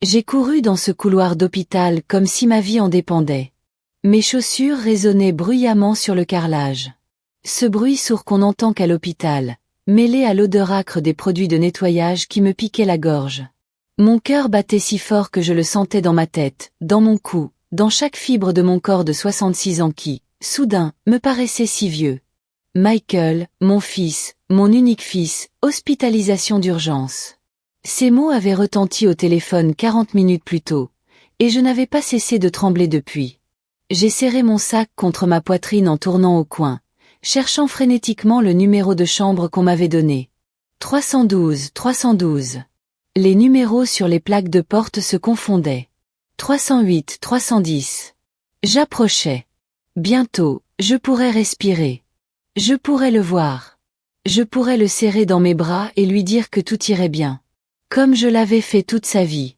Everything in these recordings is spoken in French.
J'ai couru dans ce couloir d'hôpital comme si ma vie en dépendait. Mes chaussures résonnaient bruyamment sur le carrelage. Ce bruit sourd qu'on n'entend qu'à l'hôpital, mêlé à l'odeur âcre des produits de nettoyage qui me piquaient la gorge. Mon cœur battait si fort que je le sentais dans ma tête, dans mon cou, dans chaque fibre de mon corps de 66 ans qui, soudain, me paraissait si vieux. Michael, mon fils, mon unique fils, hospitalisation d'urgence. Ces mots avaient retenti au téléphone 40 minutes plus tôt, et je n'avais pas cessé de trembler depuis. J'ai serré mon sac contre ma poitrine en tournant au coin, cherchant frénétiquement le numéro de chambre qu'on m'avait donné. 312, 312. Les numéros sur les plaques de porte se confondaient. 308, 310. J'approchais. Bientôt, je pourrais respirer. Je pourrais le voir. Je pourrais le serrer dans mes bras et lui dire que tout irait bien. Comme je l'avais fait toute sa vie.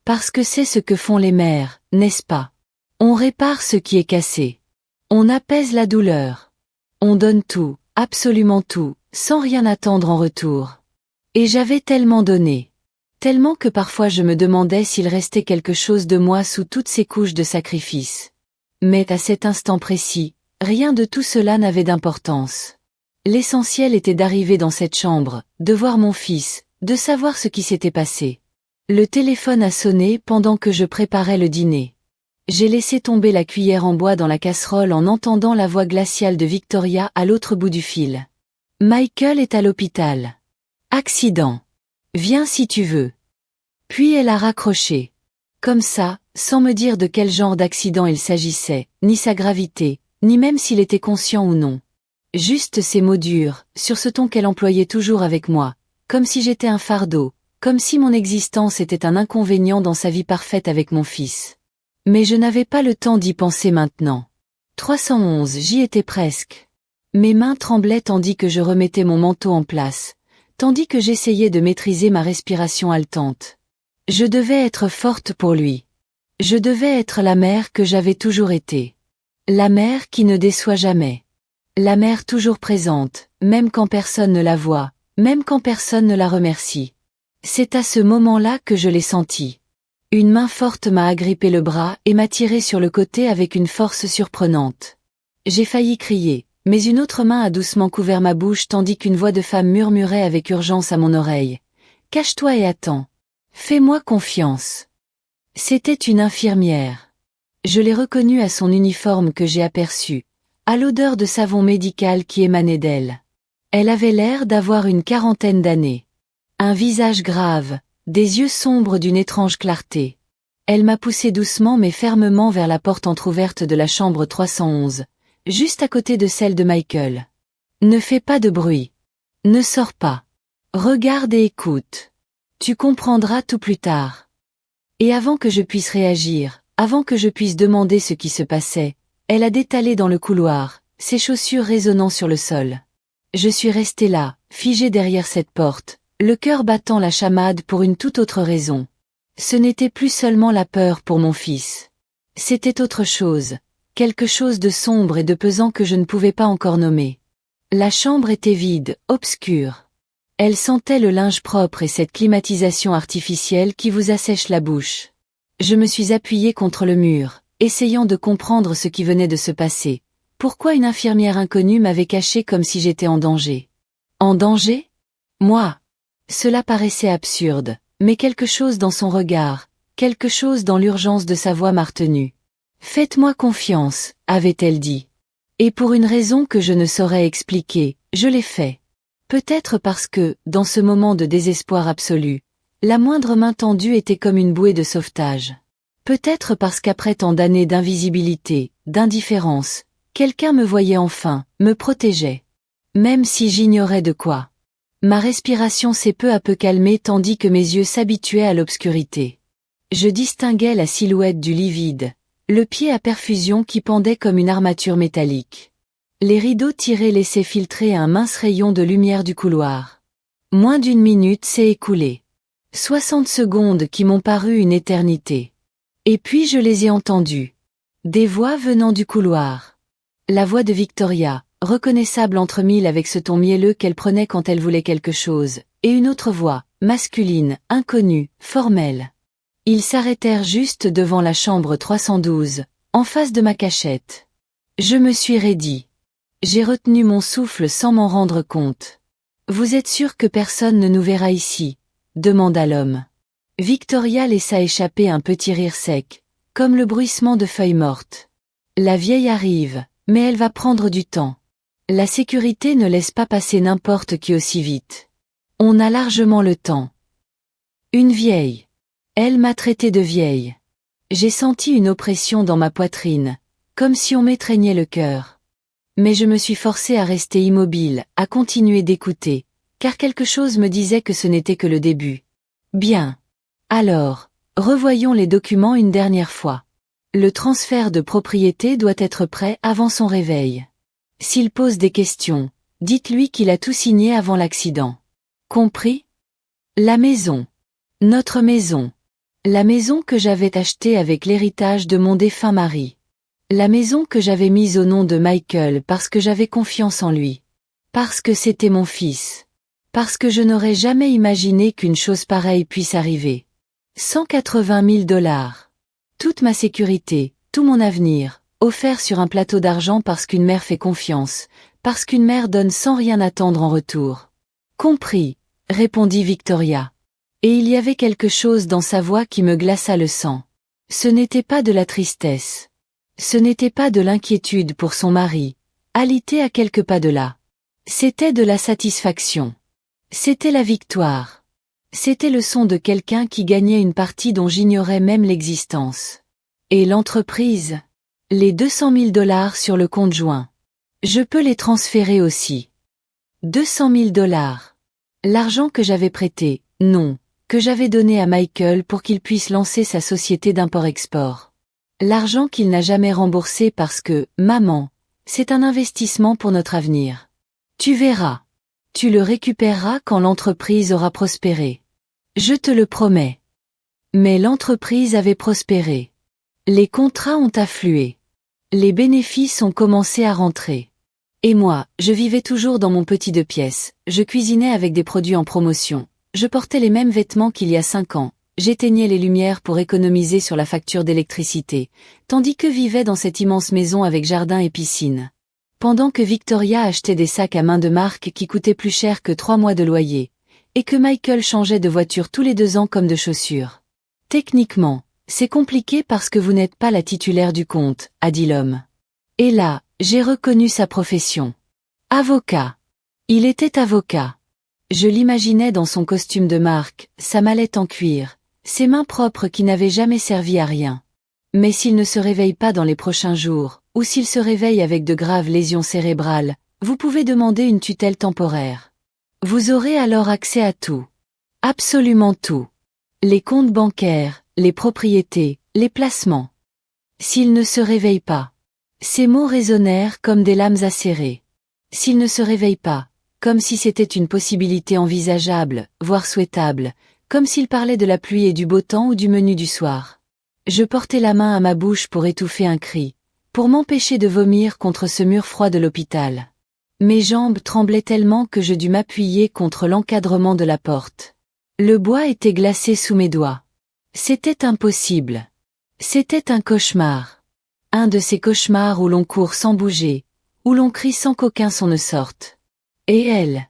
Parce que c'est ce que font les mères, n'est-ce pas? On répare ce qui est cassé. On apaise la douleur. On donne tout, absolument tout, sans rien attendre en retour. Et j'avais tellement donné. Tellement que parfois je me demandais s'il restait quelque chose de moi sous toutes ces couches de sacrifice. Mais à cet instant précis, rien de tout cela n'avait d'importance. L'essentiel était d'arriver dans cette chambre, de voir mon fils, de savoir ce qui s'était passé. Le téléphone a sonné pendant que je préparais le dîner. J'ai laissé tomber la cuillère en bois dans la casserole en entendant la voix glaciale de Victoria à l'autre bout du fil. Michael est à l'hôpital. Accident. Viens si tu veux. Puis elle a raccroché. Comme ça, sans me dire de quel genre d'accident il s'agissait, ni sa gravité, ni même s'il était conscient ou non. Juste ces mots durs, sur ce ton qu'elle employait toujours avec moi, comme si j'étais un fardeau, comme si mon existence était un inconvénient dans sa vie parfaite avec mon fils. Mais je n'avais pas le temps d'y penser maintenant. 311, j'y étais presque. Mes mains tremblaient tandis que je remettais mon manteau en place, tandis que j'essayais de maîtriser ma respiration haletante. Je devais être forte pour lui. Je devais être la mère que j'avais toujours été. La mère qui ne déçoit jamais. La mère toujours présente, même quand personne ne la voit, même quand personne ne la remercie. C'est à ce moment-là que je l'ai senti. Une main forte m'a agrippé le bras et m'a tiré sur le côté avec une force surprenante. J'ai failli crier, mais une autre main a doucement couvert ma bouche tandis qu'une voix de femme murmurait avec urgence à mon oreille. « Cache-toi et attends. Fais-moi confiance. » C'était une infirmière. Je l'ai reconnue à son uniforme que j'ai aperçu, à l'odeur de savon médical qui émanait d'elle. Elle avait l'air d'avoir une quarantaine d'années. Un visage grave, des yeux sombres d'une étrange clarté. Elle m'a poussé doucement mais fermement vers la porte entr'ouverte de la chambre 311, juste à côté de celle de Michael. Ne fais pas de bruit. Ne sors pas. Regarde et écoute. Tu comprendras tout plus tard. Et avant que je puisse réagir, avant que je puisse demander ce qui se passait, elle a détalé dans le couloir, ses chaussures résonnant sur le sol. Je suis resté là, figé derrière cette porte, le cœur battant la chamade pour une toute autre raison. Ce n'était plus seulement la peur pour mon fils. C'était autre chose, quelque chose de sombre et de pesant que je ne pouvais pas encore nommer. La chambre était vide, obscure. Elle sentait le linge propre et cette climatisation artificielle qui vous assèche la bouche. Je me suis appuyé contre le mur, essayant de comprendre ce qui venait de se passer. Pourquoi une infirmière inconnue m'avait caché comme si j'étais en danger? En danger? Moi? Cela paraissait absurde, mais quelque chose dans son regard, quelque chose dans l'urgence de sa voix m'a retenu. « Faites-moi confiance », avait-elle dit. Et pour une raison que je ne saurais expliquer, je l'ai fait. Peut-être parce que, dans ce moment de désespoir absolu, la moindre main tendue était comme une bouée de sauvetage. Peut-être parce qu'après tant d'années d'invisibilité, d'indifférence, quelqu'un me voyait enfin, me protégeait. Même si j'ignorais de quoi. Ma respiration s'est peu à peu calmée tandis que mes yeux s'habituaient à l'obscurité. Je distinguais la silhouette du lit vide, le pied à perfusion qui pendait comme une armature métallique. Les rideaux tirés laissaient filtrer un mince rayon de lumière du couloir. Moins d'une minute s'est écoulée. 60 secondes qui m'ont paru une éternité. Et puis je les ai entendues. Des voix venant du couloir. La voix de Victoria, reconnaissable entre mille avec ce ton mielleux qu'elle prenait quand elle voulait quelque chose, et une autre voix, masculine, inconnue, formelle. Ils s'arrêtèrent juste devant la chambre 312, en face de ma cachette. Je me suis raidi. J'ai retenu mon souffle sans m'en rendre compte. « Vous êtes sûr que personne ne nous verra ici ?» demanda l'homme. Victoria laissa échapper un petit rire sec, comme le bruissement de feuilles mortes. « La vieille arrive, mais elle va prendre du temps. La sécurité ne laisse pas passer n'importe qui aussi vite. On a largement le temps. » Une vieille. Elle m'a traité de vieille. J'ai senti une oppression dans ma poitrine, comme si on m'étreignait le cœur. Mais je me suis forcée à rester immobile, à continuer d'écouter, car quelque chose me disait que ce n'était que le début. Bien. Alors, revoyons les documents une dernière fois. Le transfert de propriété doit être prêt avant son réveil. S'il pose des questions, dites-lui qu'il a tout signé avant l'accident. Compris? La maison. Notre maison. La maison que j'avais achetée avec l'héritage de mon défunt mari. La maison que j'avais mise au nom de Michael parce que j'avais confiance en lui. Parce que c'était mon fils. Parce que je n'aurais jamais imaginé qu'une chose pareille puisse arriver. 180 000 $. Toute ma sécurité, tout mon avenir, offert sur un plateau d'argent parce qu'une mère fait confiance, parce qu'une mère donne sans rien attendre en retour. Compris, répondit Victoria. Et il y avait quelque chose dans sa voix qui me glaça le sang. Ce n'était pas de la tristesse. Ce n'était pas de l'inquiétude pour son mari, alité à quelques pas de là. C'était de la satisfaction. C'était la victoire. C'était le son de quelqu'un qui gagnait une partie dont j'ignorais même l'existence. Et l'entreprise? Les 200 000 $ sur le compte joint. Je peux les transférer aussi. 200 000 $. L'argent que j'avais prêté, non, que j'avais donné à Michael pour qu'il puisse lancer sa société d'import-export. L'argent qu'il n'a jamais remboursé parce que, maman, c'est un investissement pour notre avenir. Tu verras. Tu le récupéreras quand l'entreprise aura prospéré. Je te le promets. Mais l'entreprise avait prospéré. Les contrats ont afflué. Les bénéfices ont commencé à rentrer. Et moi, je vivais toujours dans mon petit 2 pièces, je cuisinais avec des produits en promotion, je portais les mêmes vêtements qu'il y a 5 ans, j'éteignais les lumières pour économiser sur la facture d'électricité, tandis que vivais dans cette immense maison avec jardin et piscine. Pendant que Victoria achetait des sacs à main de marque qui coûtaient plus cher que 3 mois de loyer, et que Michael changeait de voiture tous les 2 ans comme de chaussures. Techniquement, c'est compliqué parce que vous n'êtes pas la titulaire du compte, a dit l'homme. Et là, j'ai reconnu sa profession. Avocat. Il était avocat. Je l'imaginais dans son costume de marque, sa mallette en cuir, ses mains propres qui n'avaient jamais servi à rien. Mais s'il ne se réveille pas dans les prochains jours, ou s'il se réveille avec de graves lésions cérébrales, vous pouvez demander une tutelle temporaire. Vous aurez alors accès à tout. Absolument tout. Les comptes bancaires, les propriétés, les placements. S'il ne se réveille pas. Ces mots résonnèrent comme des lames acérées. S'il ne se réveille pas, comme si c'était une possibilité envisageable, voire souhaitable, comme s'il parlait de la pluie et du beau temps ou du menu du soir. Je portais la main à ma bouche pour étouffer un cri, pour m'empêcher de vomir contre ce mur froid de l'hôpital. Mes jambes tremblaient tellement que je dus m'appuyer contre l'encadrement de la porte. Le bois était glacé sous mes doigts. C'était impossible. C'était un cauchemar. Un de ces cauchemars où l'on court sans bouger, où l'on crie sans qu'aucun son ne sorte. Et elle?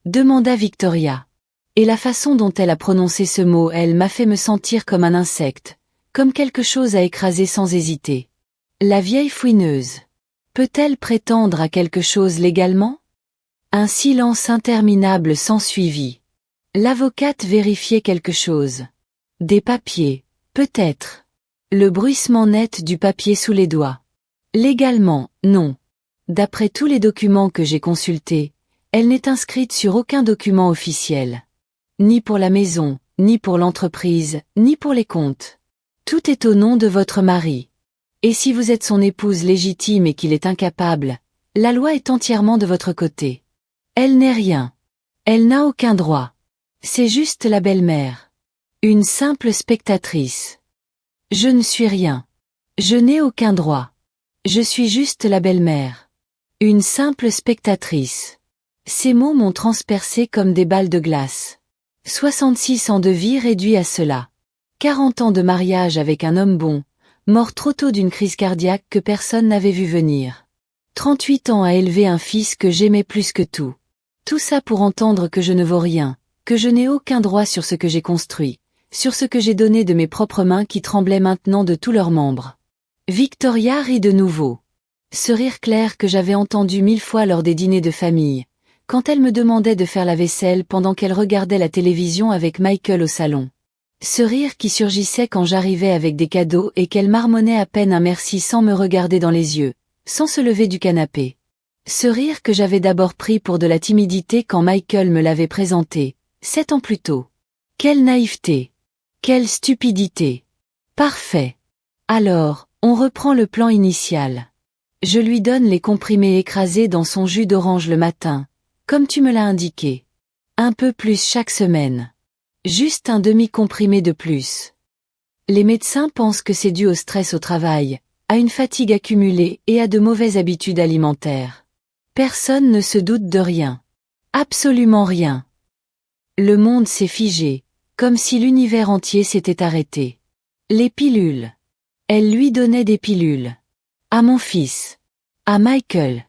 Demanda Victoria. Et la façon dont elle a prononcé ce mot, elle m'a fait me sentir comme un insecte, comme quelque chose à écraser sans hésiter. La vieille fouineuse. Peut-elle prétendre à quelque chose légalement? Un silence interminable s'ensuivit. L'avocate vérifiait quelque chose. Des papiers, peut-être. Le bruissement net du papier sous les doigts. Légalement, non. D'après tous les documents que j'ai consultés, elle n'est inscrite sur aucun document officiel. Ni pour la maison, ni pour l'entreprise, ni pour les comptes. Tout est au nom de votre mari. Et si vous êtes son épouse légitime et qu'il est incapable, la loi est entièrement de votre côté. Elle n'est rien. Elle n'a aucun droit. C'est juste la belle-mère. Une simple spectatrice. Je ne suis rien. Je n'ai aucun droit. Je suis juste la belle-mère. Une simple spectatrice. Ces mots m'ont transpercé comme des balles de glace. 66 ans de vie réduits à cela. 40 ans de mariage avec un homme bon, mort trop tôt d'une crise cardiaque que personne n'avait vu venir. 38 ans à élever un fils que j'aimais plus que tout. Tout ça pour entendre que je ne vaux rien, que je n'ai aucun droit sur ce que j'ai construit, sur ce que j'ai donné de mes propres mains qui tremblaient maintenant de tous leurs membres. Victoria rit de nouveau. Ce rire clair que j'avais entendu 1000 fois lors des dîners de famille, quand elle me demandait de faire la vaisselle pendant qu'elle regardait la télévision avec Michael au salon. Ce rire qui surgissait quand j'arrivais avec des cadeaux et qu'elle marmonnait à peine un merci sans me regarder dans les yeux, sans se lever du canapé. Ce rire que j'avais d'abord pris pour de la timidité quand Michael me l'avait présenté, 7 ans plus tôt. Quelle naïveté! Quelle stupidité! Parfait! Alors, on reprend le plan initial. Je lui donne les comprimés écrasés dans son jus d'orange le matin, comme tu me l'as indiqué. Un peu plus chaque semaine. Juste un demi-comprimé de plus. Les médecins pensent que c'est dû au stress au travail, à une fatigue accumulée et à de mauvaises habitudes alimentaires. Personne ne se doute de rien. Absolument rien. Le monde s'est figé, comme si l'univers entier s'était arrêté. Les pilules. Elle lui donnait des pilules. À mon fils. À Michael.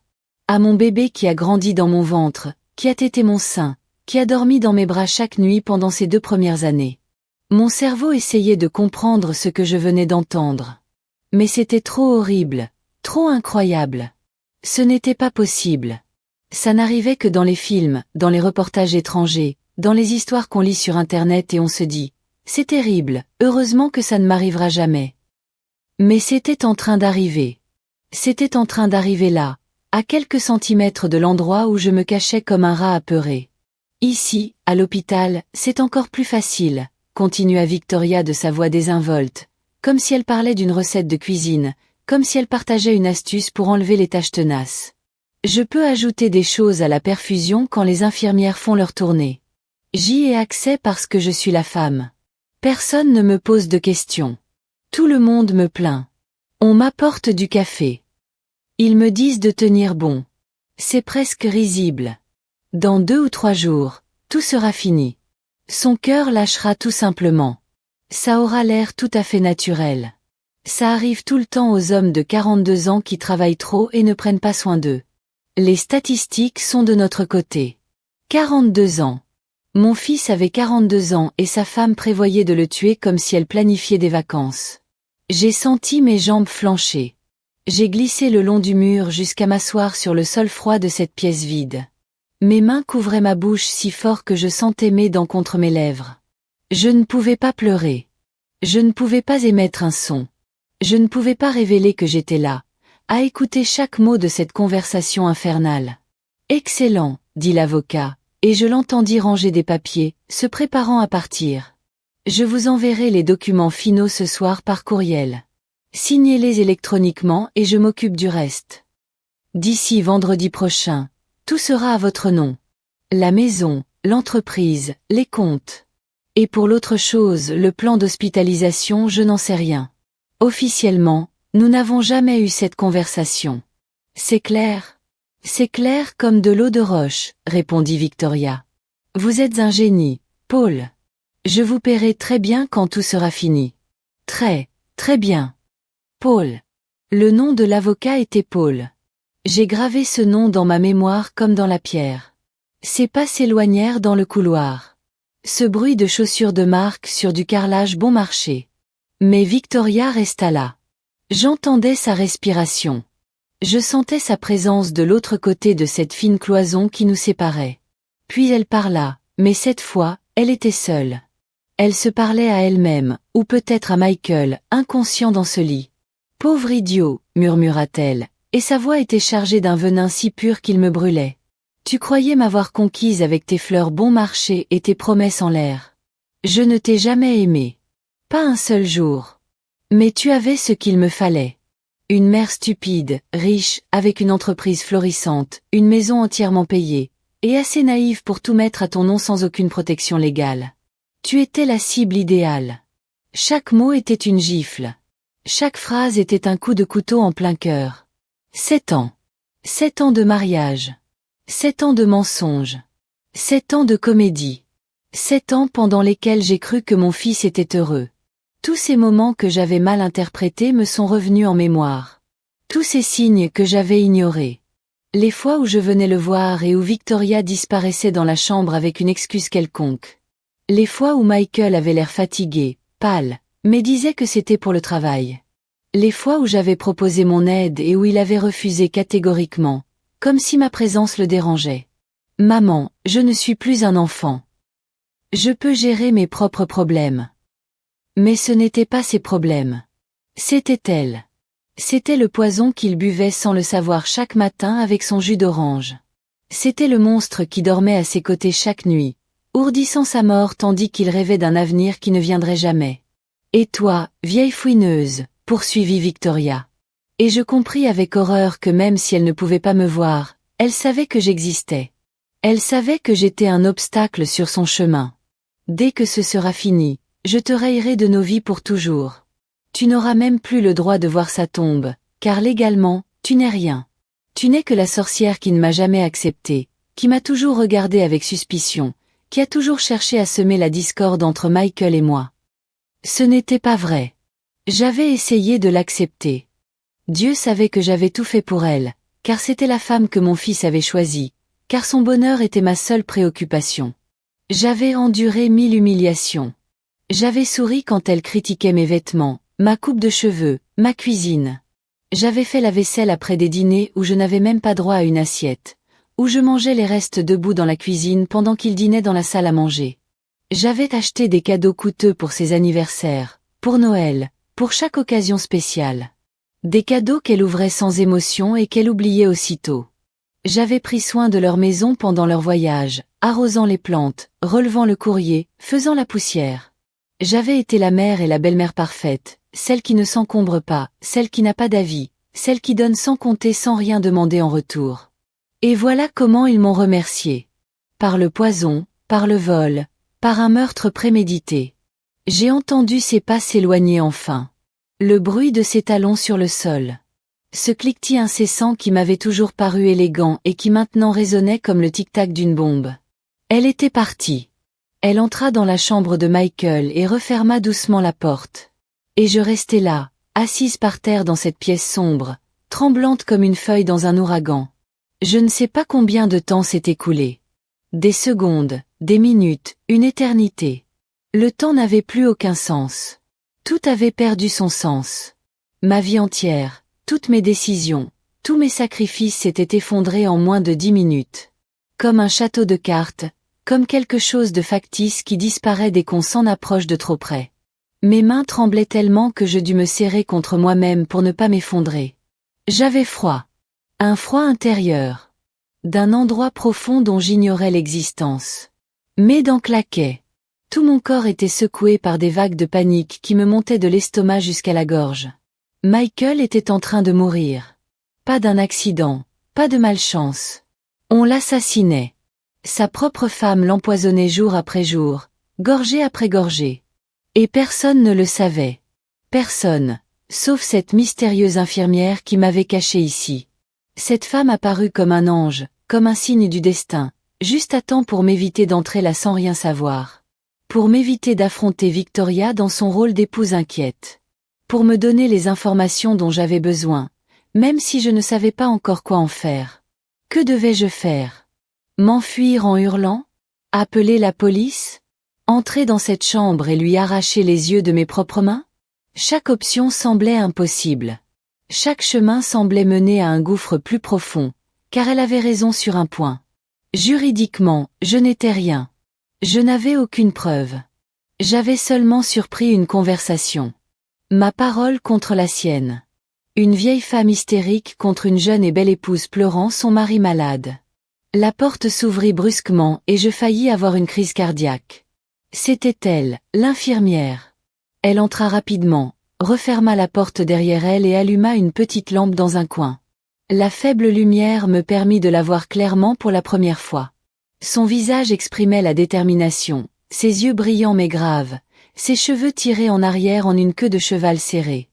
À mon bébé qui a grandi dans mon ventre, qui a tété mon sein, qui a dormi dans mes bras chaque nuit pendant ces 2 premières années. Mon cerveau essayait de comprendre ce que je venais d'entendre. Mais c'était trop horrible, trop incroyable. Ce n'était pas possible. Ça n'arrivait que dans les films, dans les reportages étrangers, dans les histoires qu'on lit sur Internet et on se dit « C'est terrible, heureusement que ça ne m'arrivera jamais ». Mais c'était en train d'arriver. C'était en train d'arriver là, à quelques centimètres de l'endroit où je me cachais comme un rat apeuré. Ici, à l'hôpital, c'est encore plus facile, continua Victoria de sa voix désinvolte, comme si elle parlait d'une recette de cuisine, comme si elle partageait une astuce pour enlever les taches tenaces. Je peux ajouter des choses à la perfusion quand les infirmières font leur tournée. J'y ai accès parce que je suis la femme. Personne ne me pose de questions. Tout le monde me plaint. On m'apporte du café. Ils me disent de tenir bon. C'est presque risible. Dans 2 ou 3 jours, tout sera fini. Son cœur lâchera tout simplement. Ça aura l'air tout à fait naturel. Ça arrive tout le temps aux hommes de 42 ans qui travaillent trop et ne prennent pas soin d'eux. Les statistiques sont de notre côté. 42 ans. Mon fils avait 42 ans et sa femme prévoyait de le tuer comme si elle planifiait des vacances. J'ai senti mes jambes flancher. J'ai glissé le long du mur jusqu'à m'asseoir sur le sol froid de cette pièce vide. Mes mains couvraient ma bouche si fort que je sentais mes dents contre mes lèvres. Je ne pouvais pas pleurer. Je ne pouvais pas émettre un son. Je ne pouvais pas révéler que j'étais là, à écouter chaque mot de cette conversation infernale. « Excellent », dit l'avocat, et je l'entendis ranger des papiers, se préparant à partir. « Je vous enverrai les documents finaux ce soir par courriel. Signez-les électroniquement et je m'occupe du reste. D'ici vendredi prochain, tout sera à votre nom. La maison, l'entreprise, les comptes. Et pour l'autre chose, le plan d'hospitalisation, je n'en sais rien. Officiellement, nous n'avons jamais eu cette conversation. C'est clair? C'est clair comme de l'eau de roche, répondit Victoria. Vous êtes un génie, Paul. Je vous paierai très bien quand tout sera fini. Très, très bien. Paul. Le nom de l'avocat était Paul. J'ai gravé ce nom dans ma mémoire comme dans la pierre. Ses pas s'éloignèrent dans le couloir. Ce bruit de chaussures de marque sur du carrelage bon marché. Mais Victoria resta là. J'entendais sa respiration. Je sentais sa présence de l'autre côté de cette fine cloison qui nous séparait. Puis elle parla, mais cette fois, elle était seule. Elle se parlait à elle-même, ou peut-être à Michael, inconscient dans ce lit. « Pauvre idiot », murmura-t-elle, et sa voix était chargée d'un venin si pur qu'il me brûlait. « Tu croyais m'avoir conquise avec tes fleurs bon marché et tes promesses en l'air. Je ne t'ai jamais aimé. Pas un seul jour. Mais tu avais ce qu'il me fallait. Une mère stupide, riche, avec une entreprise florissante, une maison entièrement payée, et assez naïve pour tout mettre à ton nom sans aucune protection légale. Tu étais la cible idéale. Chaque mot était une gifle. Chaque phrase était un coup de couteau en plein cœur. 7 ans. 7 ans de mariage. 7 ans de mensonges. 7 ans de comédie. 7 ans pendant lesquels j'ai cru que mon fils était heureux. Tous ces moments que j'avais mal interprétés me sont revenus en mémoire. Tous ces signes que j'avais ignorés. Les fois où je venais le voir et où Victoria disparaissait dans la chambre avec une excuse quelconque. Les fois où Michael avait l'air fatigué, pâle, mais disait que c'était pour le travail. Les fois où j'avais proposé mon aide et où il avait refusé catégoriquement, comme si ma présence le dérangeait. Maman, je ne suis plus un enfant. Je peux gérer mes propres problèmes. Mais ce n'étaient pas ses problèmes. C'était elle. C'était le poison qu'il buvait sans le savoir chaque matin avec son jus d'orange. C'était le monstre qui dormait à ses côtés chaque nuit, ourdissant sa mort tandis qu'il rêvait d'un avenir qui ne viendrait jamais. Et toi, vieille fouineuse, poursuivit Victoria. Et je compris avec horreur que même si elle ne pouvait pas me voir, elle savait que j'existais. Elle savait que j'étais un obstacle sur son chemin. Dès que ce sera fini, je te rayerai de nos vies pour toujours. Tu n'auras même plus le droit de voir sa tombe, car légalement, tu n'es rien. Tu n'es que la sorcière qui ne m'a jamais acceptée, qui m'a toujours regardée avec suspicion, qui a toujours cherché à semer la discorde entre Michael et moi. Ce n'était pas vrai. J'avais essayé de l'accepter. Dieu savait que j'avais tout fait pour elle, car c'était la femme que mon fils avait choisie, car son bonheur était ma seule préoccupation. J'avais enduré 1000 humiliations. J'avais souri quand elle critiquait mes vêtements, ma coupe de cheveux, ma cuisine. J'avais fait la vaisselle après des dîners où je n'avais même pas droit à une assiette, où je mangeais les restes debout dans la cuisine pendant qu'il dînait dans la salle à manger. J'avais acheté des cadeaux coûteux pour ses anniversaires, pour Noël, pour chaque occasion spéciale. Des cadeaux qu'elle ouvrait sans émotion et qu'elle oubliait aussitôt. J'avais pris soin de leur maison pendant leur voyage, arrosant les plantes, relevant le courrier, faisant la poussière. J'avais été la mère et la belle-mère parfaite, celle qui ne s'encombre pas, celle qui n'a pas d'avis, celle qui donne sans compter sans rien demander en retour. Et voilà comment ils m'ont remercié. Par le poison, par le vol, par un meurtre prémédité. J'ai entendu ses pas s'éloigner enfin. Le bruit de ses talons sur le sol. Ce cliquetis incessant qui m'avait toujours paru élégant et qui maintenant résonnait comme le tic-tac d'une bombe. Elle était partie. Elle entra dans la chambre de Michael et referma doucement la porte. Et je restai là, assise par terre dans cette pièce sombre, tremblante comme une feuille dans un ouragan. Je ne sais pas combien de temps s'est écoulé. Des secondes, des minutes, une éternité. Le temps n'avait plus aucun sens. Tout avait perdu son sens. Ma vie entière, toutes mes décisions, tous mes sacrifices s'étaient effondrés en moins de 10 minutes. Comme un château de cartes, comme quelque chose de factice qui disparaît dès qu'on s'en approche de trop près. Mes mains tremblaient tellement que je dus me serrer contre moi-même pour ne pas m'effondrer. J'avais froid. Un froid intérieur. D'un endroit profond dont j'ignorais l'existence. Mes dents claquaient. Tout mon corps était secoué par des vagues de panique qui me montaient de l'estomac jusqu'à la gorge. Michael était en train de mourir. Pas d'un accident, pas de malchance. On l'assassinait. Sa propre femme l'empoisonnait jour après jour, gorgée après gorgée. Et personne ne le savait. Personne, sauf cette mystérieuse infirmière qui m'avait caché ici. Cette femme apparut comme un ange, comme un signe du destin, juste à temps pour m'éviter d'entrer là sans rien savoir. Pour m'éviter d'affronter Victoria dans son rôle d'épouse inquiète. Pour me donner les informations dont j'avais besoin, même si je ne savais pas encore quoi en faire. Que devais-je faire ? M'enfuir en hurlant ? Appeler la police ? Entrer dans cette chambre et lui arracher les yeux de mes propres mains ? Chaque option semblait impossible. Chaque chemin semblait mener à un gouffre plus profond, car elle avait raison sur un point. Juridiquement, je n'étais rien. Je n'avais aucune preuve. J'avais seulement surpris une conversation. Ma parole contre la sienne. Une vieille femme hystérique contre une jeune et belle épouse pleurant son mari malade. La porte s'ouvrit brusquement et je faillis avoir une crise cardiaque. C'était elle, l'infirmière. Elle entra rapidement, referma la porte derrière elle et alluma une petite lampe dans un coin. La faible lumière me permit de la voir clairement pour la première fois. Son visage exprimait la détermination, ses yeux brillants mais graves, ses cheveux tirés en arrière en une queue de cheval serrée.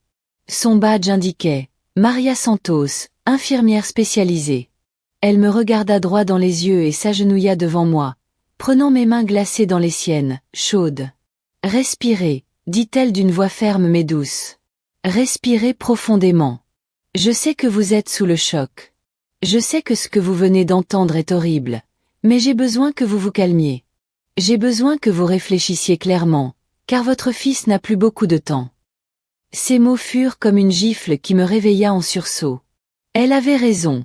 Son badge indiquait « Maria Santos, infirmière spécialisée ». Elle me regarda droit dans les yeux et s'agenouilla devant moi, prenant mes mains glacées dans les siennes, chaudes. « Respirez, dit-elle d'une voix ferme mais douce. Respirez profondément. Je sais que vous êtes sous le choc. Je sais que ce que vous venez d'entendre est horrible, mais j'ai besoin que vous vous calmiez. J'ai besoin que vous réfléchissiez clairement, car votre fils n'a plus beaucoup de temps. Ces mots furent comme une gifle qui me réveilla en sursaut. Elle avait raison.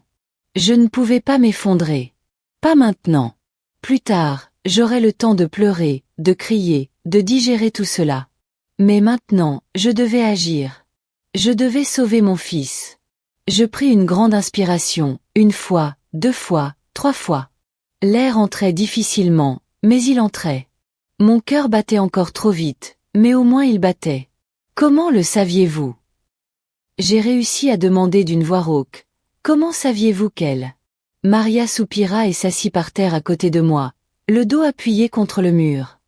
Je ne pouvais pas m'effondrer. Pas maintenant. Plus tard, j'aurais le temps de pleurer, de crier, de digérer tout cela. Mais maintenant, je devais agir. Je devais sauver mon fils. Je pris une grande inspiration, une fois, 2 fois, 3 fois. L'air entrait difficilement, mais il entrait. Mon cœur battait encore trop vite, mais au moins il battait. Comment le saviez-vous? J'ai réussi à demander d'une voix rauque. Comment saviez-vous qu'elle? Maria soupira et s'assit par terre à côté de moi, le dos appuyé contre le mur.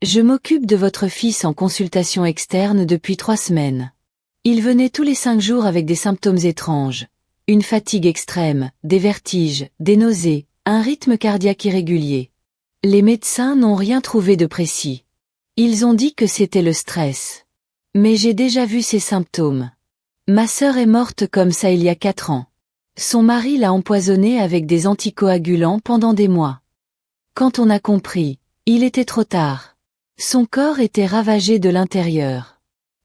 Je m'occupe de votre fils en consultation externe depuis 3 semaines. Il venait tous les 5 jours avec des symptômes étranges. Une fatigue extrême, des vertiges, des nausées, un rythme cardiaque irrégulier. Les médecins n'ont rien trouvé de précis. Ils ont dit que c'était le stress. Mais j'ai déjà vu ces symptômes. Ma sœur est morte comme ça il y a 4 ans. Son mari l'a empoisonnée avec des anticoagulants pendant des mois. Quand on a compris, il était trop tard. Son corps était ravagé de l'intérieur.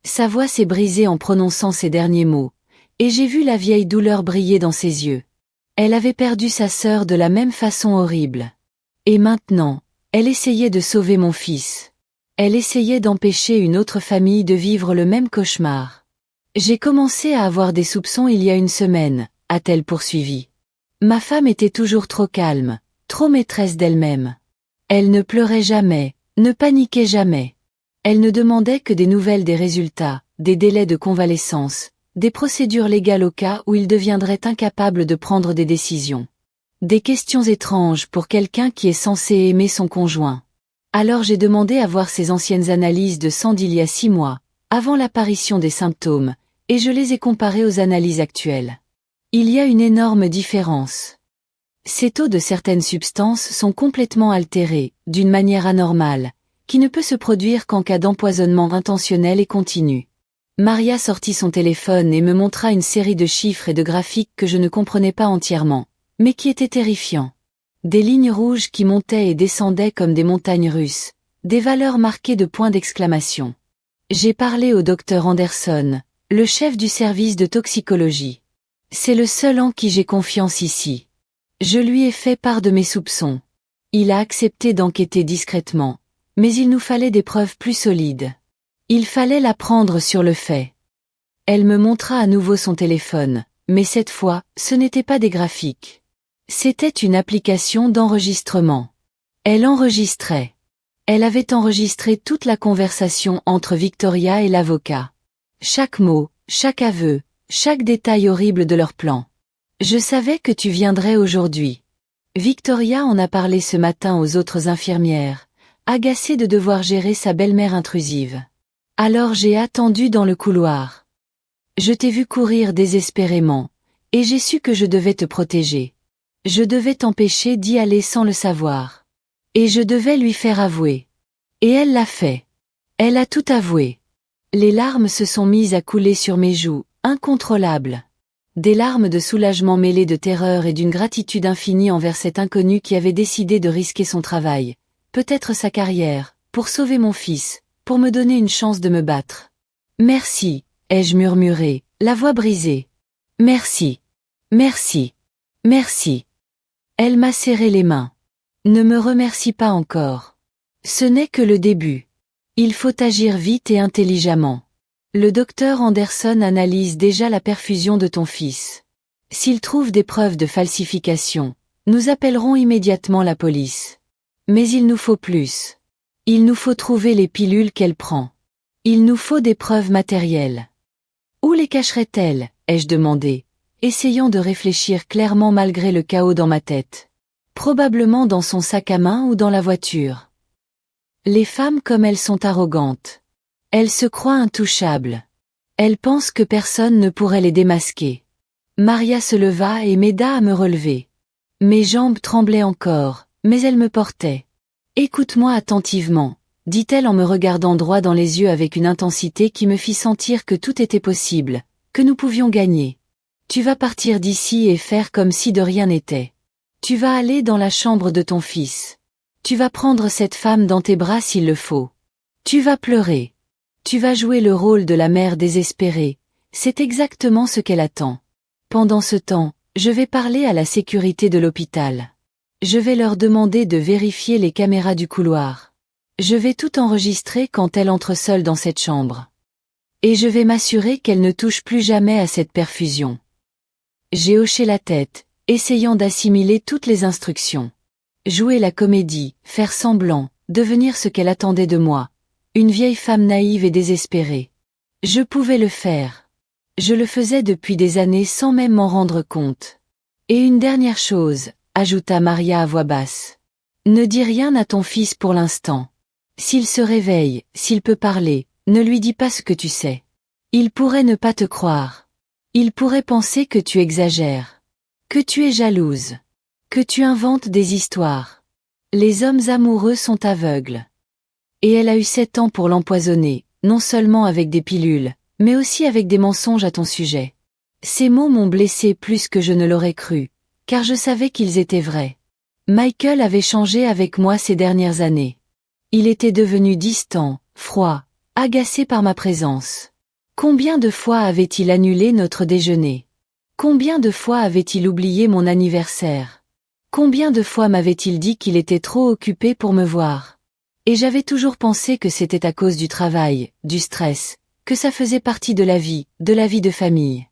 Sa voix s'est brisée en prononçant ces derniers mots, et j'ai vu la vieille douleur briller dans ses yeux. Elle avait perdu sa sœur de la même façon horrible. Et maintenant, elle essayait de sauver mon fils. Elle essayait d'empêcher une autre famille de vivre le même cauchemar. J'ai commencé à avoir des soupçons il y a 1 semaine, a-t-elle poursuivi. Ma femme était toujours trop calme, trop maîtresse d'elle-même. Elle ne pleurait jamais, ne paniquait jamais. Elle ne demandait que des nouvelles des résultats, des délais de convalescence, des procédures légales au cas où il deviendrait incapable de prendre des décisions. Des questions étranges pour quelqu'un qui est censé aimer son conjoint. Alors j'ai demandé à voir ses anciennes analyses de sang d'il y a 6 mois, avant l'apparition des symptômes, et je les ai comparées aux analyses actuelles. Il y a une énorme différence. Ces taux de certaines substances sont complètement altérés, d'une manière anormale, qui ne peut se produire qu'en cas d'empoisonnement intentionnel et continu. Maria sortit son téléphone et me montra une série de chiffres et de graphiques que je ne comprenais pas entièrement, mais qui étaient terrifiants. Des lignes rouges qui montaient et descendaient comme des montagnes russes, des valeurs marquées de points d'exclamation. J'ai parlé au docteur Anderson, le chef du service de toxicologie. C'est le seul en qui j'ai confiance ici. Je lui ai fait part de mes soupçons. Il a accepté d'enquêter discrètement, mais il nous fallait des preuves plus solides. Il fallait la prendre sur le fait. Elle me montra à nouveau son téléphone, mais cette fois, ce n'était pas des graphiques. C'était une application d'enregistrement. Elle enregistrait. Elle avait enregistré toute la conversation entre Victoria et l'avocat. Chaque mot, chaque aveu, chaque détail horrible de leur plan. Je savais que tu viendrais aujourd'hui. Victoria en a parlé ce matin aux autres infirmières, agacée de devoir gérer sa belle-mère intrusive. Alors j'ai attendu dans le couloir. Je t'ai vu courir désespérément, et j'ai su que je devais te protéger. Je devais t'empêcher d'y aller sans le savoir. Et je devais lui faire avouer. Et elle l'a fait. Elle a tout avoué. Les larmes se sont mises à couler sur mes joues, incontrôlables. Des larmes de soulagement mêlées de terreur et d'une gratitude infinie envers cet inconnu qui avait décidé de risquer son travail, peut-être sa carrière, pour sauver mon fils, pour me donner une chance de me battre. Merci, ai-je murmuré, la voix brisée. Merci. Merci. Merci. Elle m'a serré les mains. Ne me remercie pas encore. Ce n'est que le début. Il faut agir vite et intelligemment. Le docteur Anderson analyse déjà la perfusion de ton fils. S'il trouve des preuves de falsification, nous appellerons immédiatement la police. Mais il nous faut plus. Il nous faut trouver les pilules qu'elle prend. Il nous faut des preuves matérielles. Où les cacherait-elle, ai-je demandé, essayant de réfléchir clairement malgré le chaos dans ma tête. Probablement dans son sac à main ou dans la voiture. Les femmes comme elles sont arrogantes. Elles se croient intouchables. Elles pensent que personne ne pourrait les démasquer. Maria se leva et m'aida à me relever. Mes jambes tremblaient encore, mais elle me portait. Écoute-moi attentivement, dit-elle en me regardant droit dans les yeux avec une intensité qui me fit sentir que tout était possible, que nous pouvions gagner. Tu vas partir d'ici et faire comme si de rien n'était. Tu vas aller dans la chambre de ton fils. Tu vas prendre cette femme dans tes bras s'il le faut. Tu vas pleurer. Tu vas jouer le rôle de la mère désespérée, c'est exactement ce qu'elle attend. Pendant ce temps, je vais parler à la sécurité de l'hôpital. Je vais leur demander de vérifier les caméras du couloir. Je vais tout enregistrer quand elle entre seule dans cette chambre. Et je vais m'assurer qu'elle ne touche plus jamais à cette perfusion. J'ai hoché la tête, essayant d'assimiler toutes les instructions. Jouer la comédie, faire semblant, devenir ce qu'elle attendait de moi. Une vieille femme naïve et désespérée. Je pouvais le faire. Je le faisais depuis des années sans même m'en rendre compte. Et une dernière chose, ajouta Maria à voix basse. Ne dis rien à ton fils pour l'instant. S'il se réveille, s'il peut parler, ne lui dis pas ce que tu sais. Il pourrait ne pas te croire. Il pourrait penser que tu exagères. Que tu es jalouse. Que tu inventes des histoires. Les hommes amoureux sont aveugles. Et elle a eu 7 ans pour l'empoisonner, non seulement avec des pilules, mais aussi avec des mensonges à ton sujet. Ces mots m'ont blessé plus que je ne l'aurais cru, car je savais qu'ils étaient vrais. Michael avait changé avec moi ces dernières années. Il était devenu distant, froid, agacé par ma présence. Combien de fois avait-il annulé notre déjeuner? Combien de fois avait-il oublié mon anniversaire? Combien de fois m'avait-il dit qu'il était trop occupé pour me voir? Et j'avais toujours pensé que c'était à cause du travail, du stress, que ça faisait partie de la vie de famille.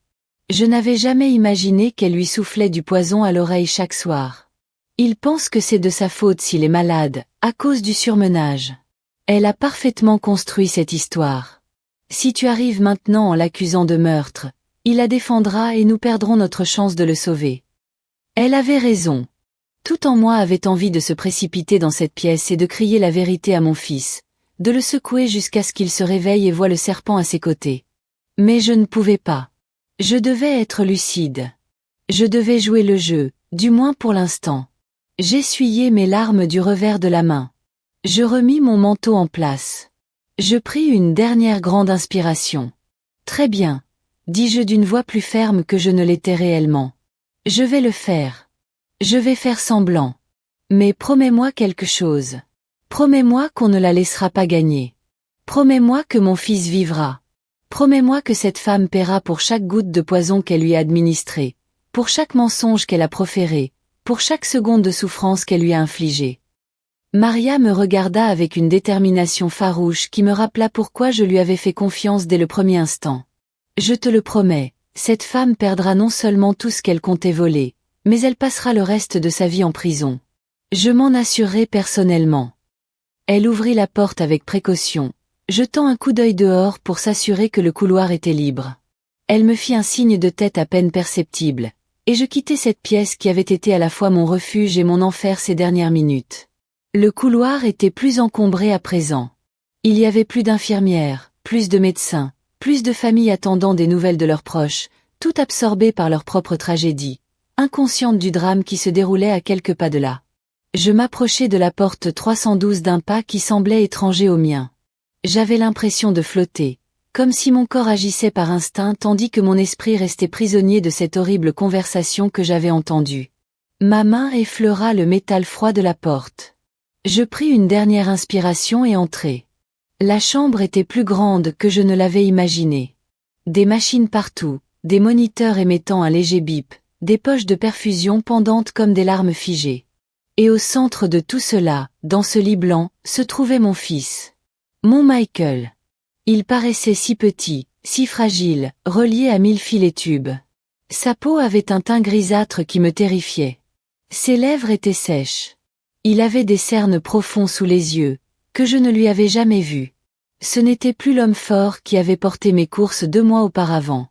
Je n'avais jamais imaginé qu'elle lui soufflait du poison à l'oreille chaque soir. Il pense que c'est de sa faute s'il est malade, à cause du surmenage. Elle a parfaitement construit cette histoire. Si tu arrives maintenant en l'accusant de meurtre, il la défendra et nous perdrons notre chance de le sauver. Elle avait raison. Tout en moi avait envie de se précipiter dans cette pièce et de crier la vérité à mon fils, de le secouer jusqu'à ce qu'il se réveille et voie le serpent à ses côtés. Mais je ne pouvais pas. Je devais être lucide. Je devais jouer le jeu, du moins pour l'instant. J'essuyai mes larmes du revers de la main. Je remis mon manteau en place. Je pris une dernière grande inspiration. Très bien, dis-je d'une voix plus ferme que je ne l'étais réellement. Je vais le faire. Je vais faire semblant. Mais promets-moi quelque chose. Promets-moi qu'on ne la laissera pas gagner. Promets-moi que mon fils vivra. Promets-moi que cette femme paiera pour chaque goutte de poison qu'elle lui a administrée, pour chaque mensonge qu'elle a proféré, pour chaque seconde de souffrance qu'elle lui a infligée. Maria me regarda avec une détermination farouche qui me rappela pourquoi je lui avais fait confiance dès le premier instant. Je te le promets, cette femme perdra non seulement tout ce qu'elle comptait voler, mais elle passera le reste de sa vie en prison. Je m'en assurerai personnellement. Elle ouvrit la porte avec précaution, jetant un coup d'œil dehors pour s'assurer que le couloir était libre. Elle me fit un signe de tête à peine perceptible, et je quittai cette pièce qui avait été à la fois mon refuge et mon enfer ces dernières minutes. Le couloir était plus encombré à présent. Il y avait plus d'infirmières, plus de médecins, plus de familles attendant des nouvelles de leurs proches, toutes absorbées par leur propre tragédie, inconscientes du drame qui se déroulait à quelques pas de là. Je m'approchai de la porte 312 d'un pas qui semblait étranger au mien. J'avais l'impression de flotter, comme si mon corps agissait par instinct tandis que mon esprit restait prisonnier de cette horrible conversation que j'avais entendue. Ma main effleura le métal froid de la porte. Je pris une dernière inspiration et entrai. La chambre était plus grande que je ne l'avais imaginé. Des machines partout, des moniteurs émettant un léger bip, des poches de perfusion pendantes comme des larmes figées. Et au centre de tout cela, dans ce lit blanc, se trouvait mon fils. Mon Michael. Il paraissait si petit, si fragile, relié à 1000 fils et tubes. Sa peau avait un teint grisâtre qui me terrifiait. Ses lèvres étaient sèches. Il avait des cernes profonds sous les yeux, que je ne lui avais jamais vus. Ce n'était plus l'homme fort qui avait porté mes courses 2 mois auparavant.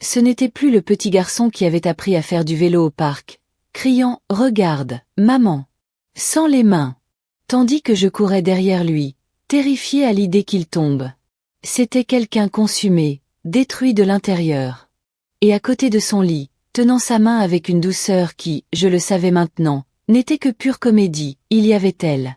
Ce n'était plus le petit garçon qui avait appris à faire du vélo au parc, criant « Regarde, maman !» sans les mains, tandis que je courais derrière lui, terrifié à l'idée qu'il tombe. C'était quelqu'un consumé, détruit de l'intérieur. Et à côté de son lit, tenant sa main avec une douceur qui, je le savais maintenant, n'était que pure comédie, il y avait elle.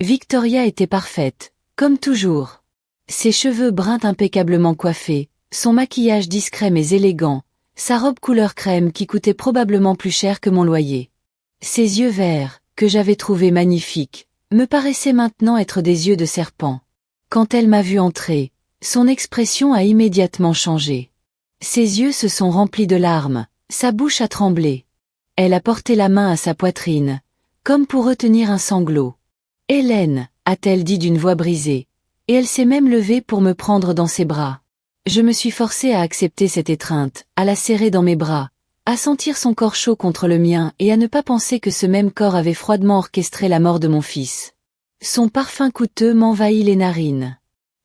Victoria était parfaite, Comme toujours. Ses cheveux bruns impeccablement coiffés, son maquillage discret mais élégant, sa robe couleur crème qui coûtait probablement plus cher que mon loyer. Ses yeux verts, que j'avais trouvés magnifiques, me paraissaient maintenant être des yeux de serpent. Quand elle m'a vu entrer, son expression a immédiatement changé. Ses yeux se sont remplis de larmes, sa bouche a tremblé. Elle a porté la main à sa poitrine, comme pour retenir un sanglot. « Hélène » a-t-elle dit d'une voix brisée, et elle s'est même levée pour me prendre dans ses bras. Je me suis forcée à accepter cette étreinte, à la serrer dans mes bras, à sentir son corps chaud contre le mien et à ne pas penser que ce même corps avait froidement orchestré la mort de mon fils. Son parfum coûteux m'envahit les narines.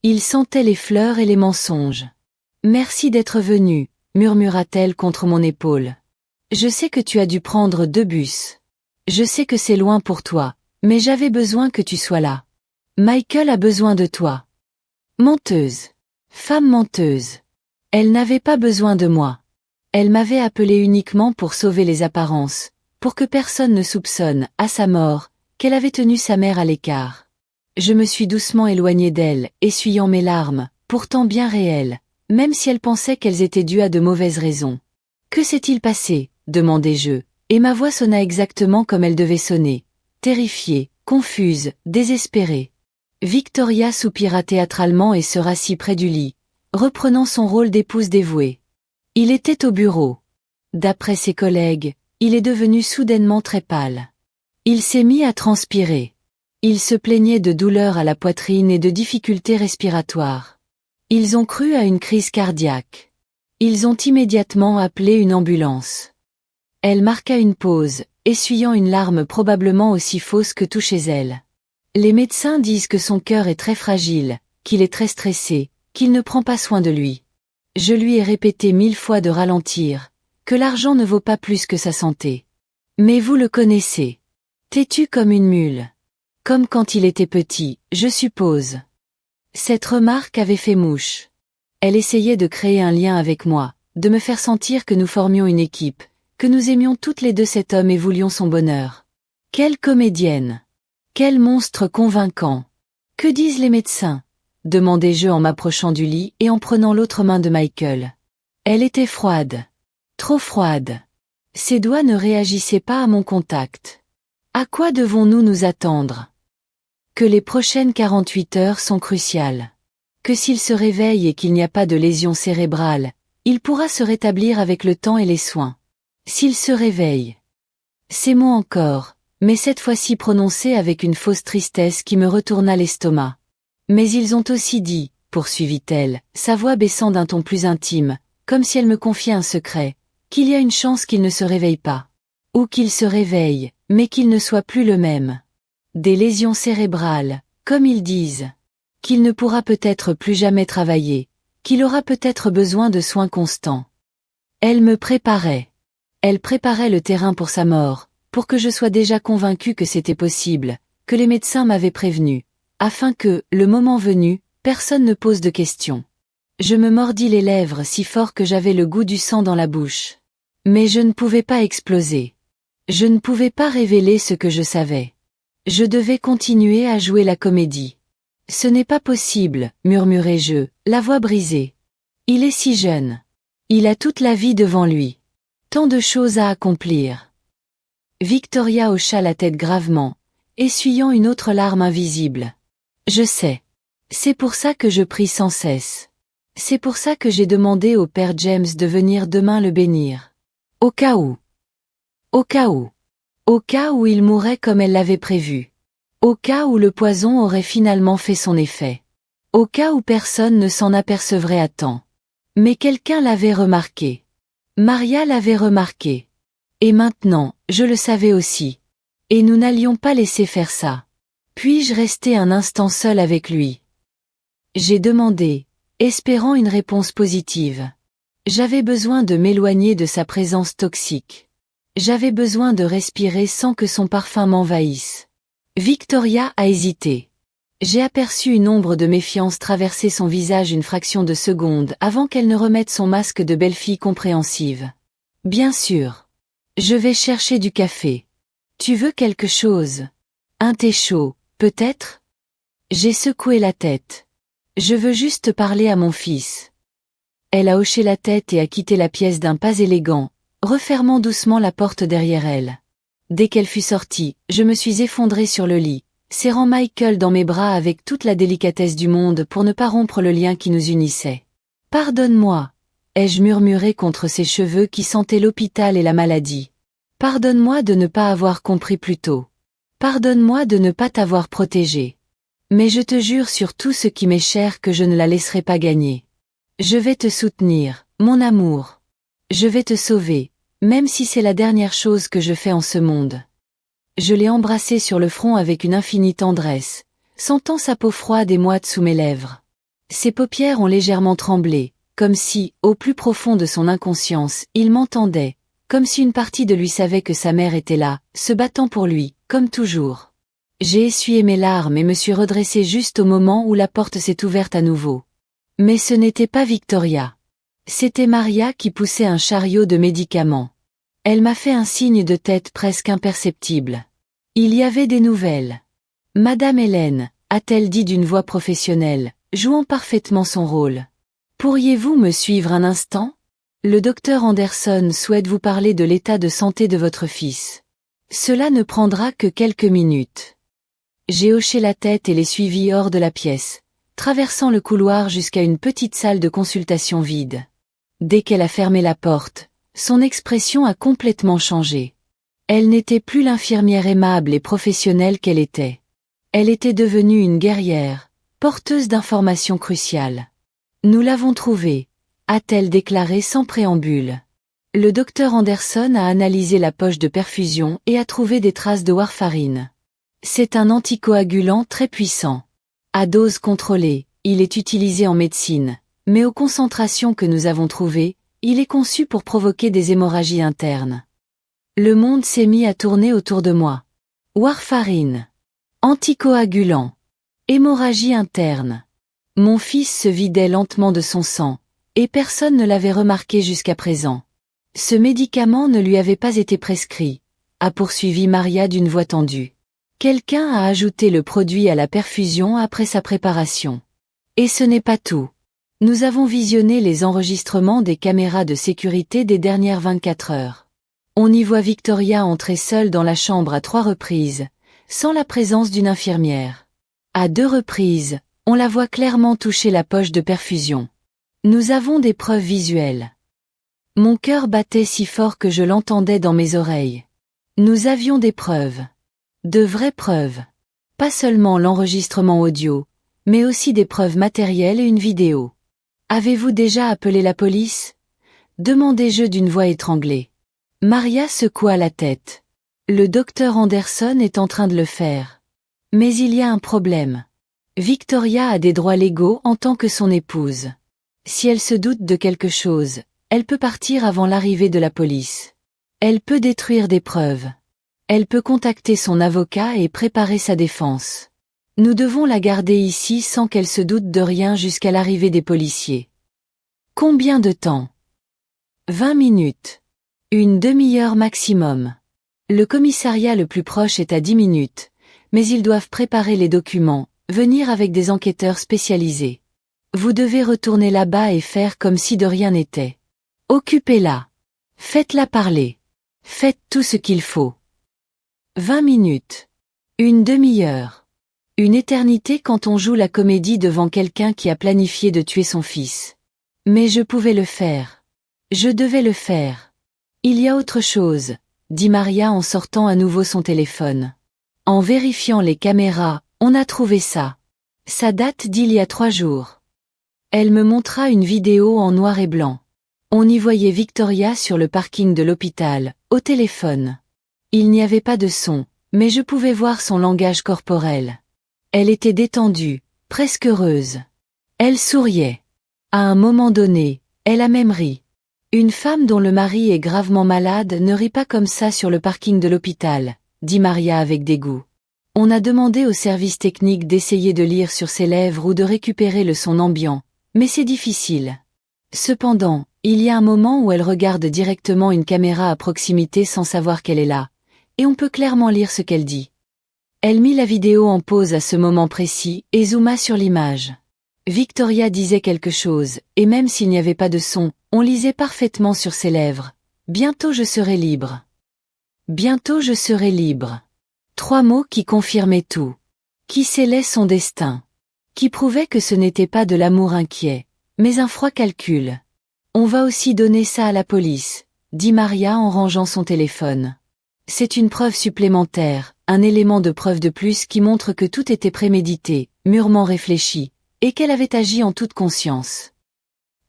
Il sentait les fleurs et les mensonges. « Merci d'être venu » murmura-t-elle contre mon épaule. « Je sais que tu as dû prendre 2 bus. Je sais que c'est loin pour toi, mais j'avais besoin que tu sois là. Michael a besoin de toi. » Menteuse. Femme menteuse. Elle n'avait pas besoin de moi. Elle m'avait appelé uniquement pour sauver les apparences, pour que personne ne soupçonne, à sa mort, qu'elle avait tenu sa mère à l'écart. Je me suis doucement éloignée d'elle, essuyant mes larmes, pourtant bien réelles, même si elle pensait qu'elles étaient dues à de mauvaises raisons. « Que s'est-il passé ?» demandai-je, et ma voix sonna exactement comme elle devait sonner, terrifiée, confuse, désespérée. Victoria soupira théâtralement et se rassit près du lit, reprenant son rôle d'épouse dévouée. Il était au bureau. D'après ses collègues, il est devenu soudainement très pâle. Il s'est mis à transpirer. Il se plaignait de douleurs à la poitrine et de difficultés respiratoires. Ils ont cru à une crise cardiaque. Ils ont immédiatement appelé une ambulance. Elle marqua une pause, essuyant une larme probablement aussi fausse que tout chez elle. Les médecins disent que son cœur est très fragile, qu'il est très stressé, qu'il ne prend pas soin de lui. Je lui ai répété 1000 fois de ralentir, que l'argent ne vaut pas plus que sa santé. Mais vous le connaissez. Têtu comme une mule. Comme quand il était petit, je suppose. Cette remarque avait fait mouche. Elle essayait de créer un lien avec moi, de me faire sentir que nous formions une équipe, que nous aimions toutes les deux cet homme et voulions son bonheur. Quelle comédienne! Quel monstre convaincant! Que disent les médecins? Demandai-je en m'approchant du lit et en prenant l'autre main de Michael. Elle était froide. Trop froide. Ses doigts ne réagissaient pas à mon contact. À quoi devons-nous nous attendre? Que les prochaines 48 heures sont cruciales. Que s'il se réveille et qu'il n'y a pas de lésion cérébrale, il pourra se rétablir avec le temps et les soins. S'il se réveille. Ces mots encore, mais cette fois-ci prononcés avec une fausse tristesse qui me retourna l'estomac. Mais ils ont aussi dit, poursuivit-elle, sa voix baissant d'un ton plus intime, comme si elle me confiait un secret, qu'il y a une chance qu'il ne se réveille pas. Ou qu'il se réveille, mais qu'il ne soit plus le même. Des lésions cérébrales, comme ils disent. Qu'il ne pourra peut-être plus jamais travailler, qu'il aura peut-être besoin de soins constants. Elle me préparait. Elle préparait le terrain pour sa mort, pour que je sois déjà convaincue que c'était possible, que les médecins m'avaient prévenu, afin que, le moment venu, personne ne pose de questions. Je me mordis les lèvres si fort que j'avais le goût du sang dans la bouche. Mais je ne pouvais pas exploser. Je ne pouvais pas révéler ce que je savais. Je devais continuer à jouer la comédie. Ce n'est pas possible, murmurai-je, la voix brisée. Il est si jeune. Il a toute la vie devant lui. Tant de choses à accomplir. Victoria hocha la tête gravement, essuyant une autre larme invisible. Je sais. C'est pour ça que je prie sans cesse. C'est pour ça que j'ai demandé au père James de venir demain le bénir. Au cas où. Au cas où. Au cas où il mourrait comme elle l'avait prévu. Au cas où le poison aurait finalement fait son effet. Au cas où personne ne s'en apercevrait à temps. Mais quelqu'un l'avait remarqué. Maria l'avait remarqué. Et maintenant, je le savais aussi. Et nous n'allions pas laisser faire ça. Puis-je rester un instant seul avec lui? J'ai demandé, espérant une réponse positive. J'avais besoin de m'éloigner de sa présence toxique. J'avais besoin de respirer sans que son parfum m'envahisse. Victoria a hésité. J'ai aperçu une ombre de méfiance traverser son visage une fraction de seconde avant qu'elle ne remette son masque de belle-fille compréhensive. Bien sûr. Je vais chercher du café. Tu veux quelque chose? Un thé chaud, peut-être? J'ai secoué la tête. Je veux juste parler à mon fils. Elle a hoché la tête et a quitté la pièce d'un pas élégant, refermant doucement la porte derrière elle. Dès qu'elle fut sortie, je me suis effondrée sur le lit, serrant Michael dans mes bras avec toute la délicatesse du monde pour ne pas rompre le lien qui nous unissait. « Pardonne-moi » ai-je murmuré contre ses cheveux qui sentaient l'hôpital et la maladie. « Pardonne-moi de ne pas avoir compris plus tôt. Pardonne-moi de ne pas t'avoir protégé. Mais je te jure sur tout ce qui m'est cher que je ne la laisserai pas gagner. Je vais te soutenir, mon amour. Je vais te sauver, même si c'est la dernière chose que je fais en ce monde. » Je l'ai embrassé sur le front avec une infinie tendresse, sentant sa peau froide et moite sous mes lèvres. Ses paupières ont légèrement tremblé, comme si, au plus profond de son inconscience, il m'entendait, comme si une partie de lui savait que sa mère était là, se battant pour lui, comme toujours. J'ai essuyé mes larmes et me suis redressée juste au moment où la porte s'est ouverte à nouveau. Mais ce n'était pas Victoria. C'était Maria qui poussait un chariot de médicaments. Elle m'a fait un signe de tête presque imperceptible. Il y avait des nouvelles. « Madame Hélène » a-t-elle dit d'une voix professionnelle, jouant parfaitement son rôle. « Pourriez-vous me suivre un instant? Le docteur Anderson souhaite vous parler de l'état de santé de votre fils. Cela ne prendra que quelques minutes. » J'ai hoché la tête et l'ai suivi hors de la pièce, traversant le couloir jusqu'à une petite salle de consultation vide. Dès qu'elle a fermé la porte, son expression a complètement changé. Elle n'était plus l'infirmière aimable et professionnelle qu'elle était. Elle était devenue une guerrière, porteuse d'informations cruciales. « Nous l'avons trouvé », a-t-elle déclaré sans préambule. Le docteur Anderson a analysé la poche de perfusion et a trouvé des traces de warfarine. C'est un anticoagulant très puissant. À dose contrôlée, il est utilisé en médecine, mais aux concentrations que nous avons trouvées, il est conçu pour provoquer des hémorragies internes. Le monde s'est mis à tourner autour de moi. Warfarine. Anticoagulant. Hémorragie interne. Mon fils se vidait lentement de son sang, et personne ne l'avait remarqué jusqu'à présent. Ce médicament ne lui avait pas été prescrit, a poursuivi Maria d'une voix tendue. Quelqu'un a ajouté le produit à la perfusion après sa préparation. Et ce n'est pas tout. Nous avons visionné les enregistrements des caméras de sécurité des dernières 24 heures. On y voit Victoria entrer seule dans la chambre à 3 reprises, sans la présence d'une infirmière. À 2 reprises, on la voit clairement toucher la poche de perfusion. Nous avons des preuves visuelles. Mon cœur battait si fort que je l'entendais dans mes oreilles. Nous avions des preuves. De vraies preuves. Pas seulement l'enregistrement audio, mais aussi des preuves matérielles et une vidéo. Avez-vous déjà appelé la police? Demandai-je d'une voix étranglée. Maria secoua la tête. Le docteur Anderson est en train de le faire. Mais il y a un problème. Victoria a des droits légaux en tant que son épouse. Si elle se doute de quelque chose, elle peut partir avant l'arrivée de la police. Elle peut détruire des preuves. Elle peut contacter son avocat et préparer sa défense. Nous devons la garder ici sans qu'elle se doute de rien jusqu'à l'arrivée des policiers. Combien de temps? 20 minutes. Une demi-heure maximum. Le commissariat le plus proche est à 10 minutes, mais ils doivent préparer les documents, venir avec des enquêteurs spécialisés. Vous devez retourner là-bas et faire comme si de rien n'était. Occupez-la. Faites-la parler. Faites tout ce qu'il faut. 20 minutes. Une demi-heure. Une éternité quand on joue la comédie devant quelqu'un qui a planifié de tuer son fils. Mais je pouvais le faire. Je devais le faire. Il y a autre chose, dit Maria en sortant à nouveau son téléphone. En vérifiant les caméras, on a trouvé ça. Ça date d'il y a 3 jours. Elle me montra une vidéo en noir et blanc. On y voyait Victoria sur le parking de l'hôpital, au téléphone. Il n'y avait pas de son, mais je pouvais voir son langage corporel. Elle était détendue, presque heureuse. Elle souriait. À un moment donné, elle a même ri. Une femme dont le mari est gravement malade ne rit pas comme ça sur le parking de l'hôpital, dit Maria avec dégoût. On a demandé au service technique d'essayer de lire sur ses lèvres ou de récupérer le son ambiant, mais c'est difficile. Cependant, il y a un moment où elle regarde directement une caméra à proximité sans savoir qu'elle est là, et on peut clairement lire ce qu'elle dit. Elle mit la vidéo en pause à ce moment précis et zooma sur l'image. Victoria disait quelque chose, et même s'il n'y avait pas de son, on lisait parfaitement sur ses lèvres. Bientôt je serai libre. Bientôt je serai libre. 3 mots qui confirmaient tout. Qui scellait son destin. Qui prouvait que ce n'était pas de l'amour inquiet, mais un froid calcul. On va aussi donner ça à la police, dit Maria en rangeant son téléphone. C'est une preuve supplémentaire, un élément de preuve de plus qui montre que tout était prémédité, mûrement réfléchi, et qu'elle avait agi en toute conscience.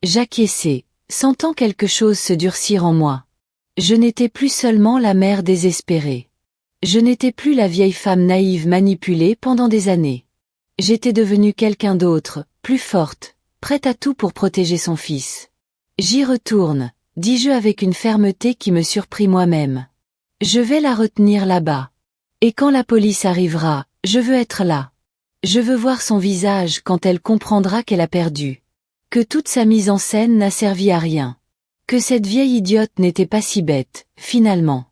J'acquiesçai, sentant quelque chose se durcir en moi. Je n'étais plus seulement la mère désespérée. Je n'étais plus la vieille femme naïve manipulée pendant des années. J'étais devenue quelqu'un d'autre, plus forte, prête à tout pour protéger son fils. J'y retourne, dis-je avec une fermeté qui me surprit moi-même. Je vais la retenir là-bas. Et quand la police arrivera, je veux être là. Je veux voir son visage quand elle comprendra qu'elle a perdu. Que toute sa mise en scène n'a servi à rien. Que cette vieille idiote n'était pas si bête, finalement.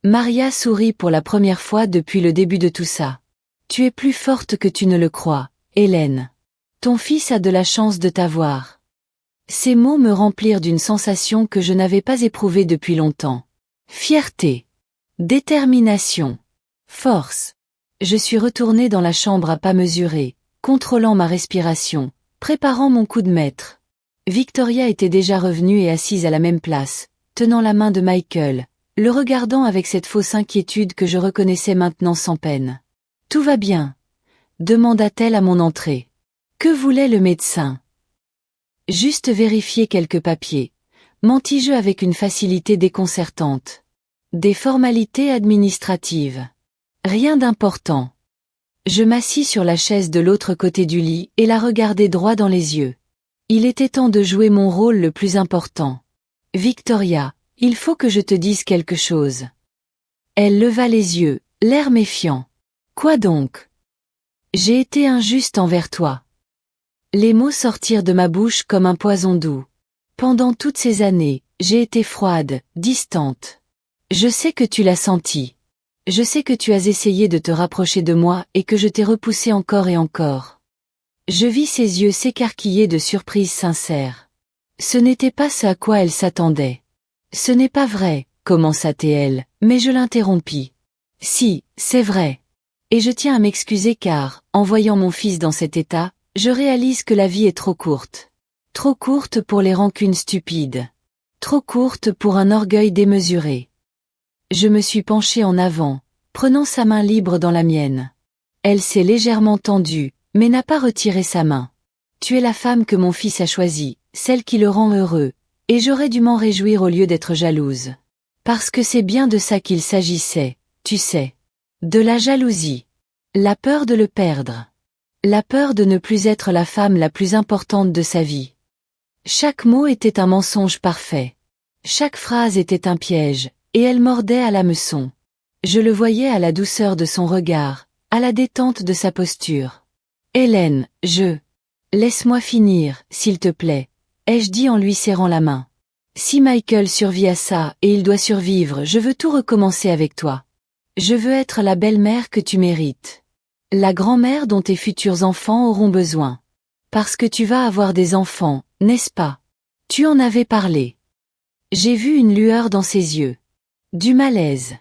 Maria sourit pour la première fois depuis le début de tout ça. Tu es plus forte que tu ne le crois, Hélène. Ton fils a de la chance de t'avoir. Ces mots me remplirent d'une sensation que je n'avais pas éprouvée depuis longtemps. Fierté. Détermination. Force. Je suis retournée dans la chambre à pas mesurés, contrôlant ma respiration, préparant mon coup de maître. Victoria était déjà revenue et assise à la même place, tenant la main de Michael, le regardant avec cette fausse inquiétude que je reconnaissais maintenant sans peine. « Tout va bien ?» demanda-t-elle à mon entrée. « Que voulait le médecin ?»« Juste vérifier quelques papiers. » mentis-je avec une facilité déconcertante. « Des formalités administratives. Rien d'important. » Je m'assis sur la chaise de l'autre côté du lit et la regardai droit dans les yeux. Il était temps de jouer mon rôle le plus important. « Victoria, il faut que je te dise quelque chose. » Elle leva les yeux, l'air méfiant. « Quoi donc ? » J'ai été injuste envers toi. Les mots sortirent de ma bouche comme un poison doux. Pendant toutes ces années, j'ai été froide, distante. Je sais que tu l'as senti. Je sais que tu as essayé de te rapprocher de moi et que je t'ai repoussé encore et encore. Je vis ses yeux s'écarquiller de surprise sincère. Ce n'était pas ce à quoi elle s'attendait. Ce n'est pas vrai, commença-t-elle, mais je l'interrompis. Si, c'est vrai. Et je tiens à m'excuser car, en voyant mon fils dans cet état, je réalise que la vie est trop courte. Trop courte pour les rancunes stupides. Trop courte pour un orgueil démesuré. Je me suis penchée en avant, prenant sa main libre dans la mienne. Elle s'est légèrement tendue, mais n'a pas retiré sa main. Tu es la femme que mon fils a choisie, celle qui le rend heureux, et j'aurais dû m'en réjouir au lieu d'être jalouse. Parce que c'est bien de ça qu'il s'agissait, tu sais. De la jalousie. La peur de le perdre. La peur de ne plus être la femme la plus importante de sa vie. Chaque mot était un mensonge parfait. Chaque phrase était un piège, et elle mordait à l'hameçon. Je le voyais à la douceur de son regard, à la détente de sa posture. « Hélène, Laisse-moi finir, s'il te plaît, » ai-je dit en lui serrant la main. « Si Michael survit à ça et il doit survivre, je veux tout recommencer avec toi. Je veux être la belle-mère que tu mérites. La grand-mère dont tes futurs enfants auront besoin. Parce que tu vas avoir des enfants, n'est-ce pas? Tu en avais parlé. » J'ai vu une lueur dans ses yeux. Du malaise.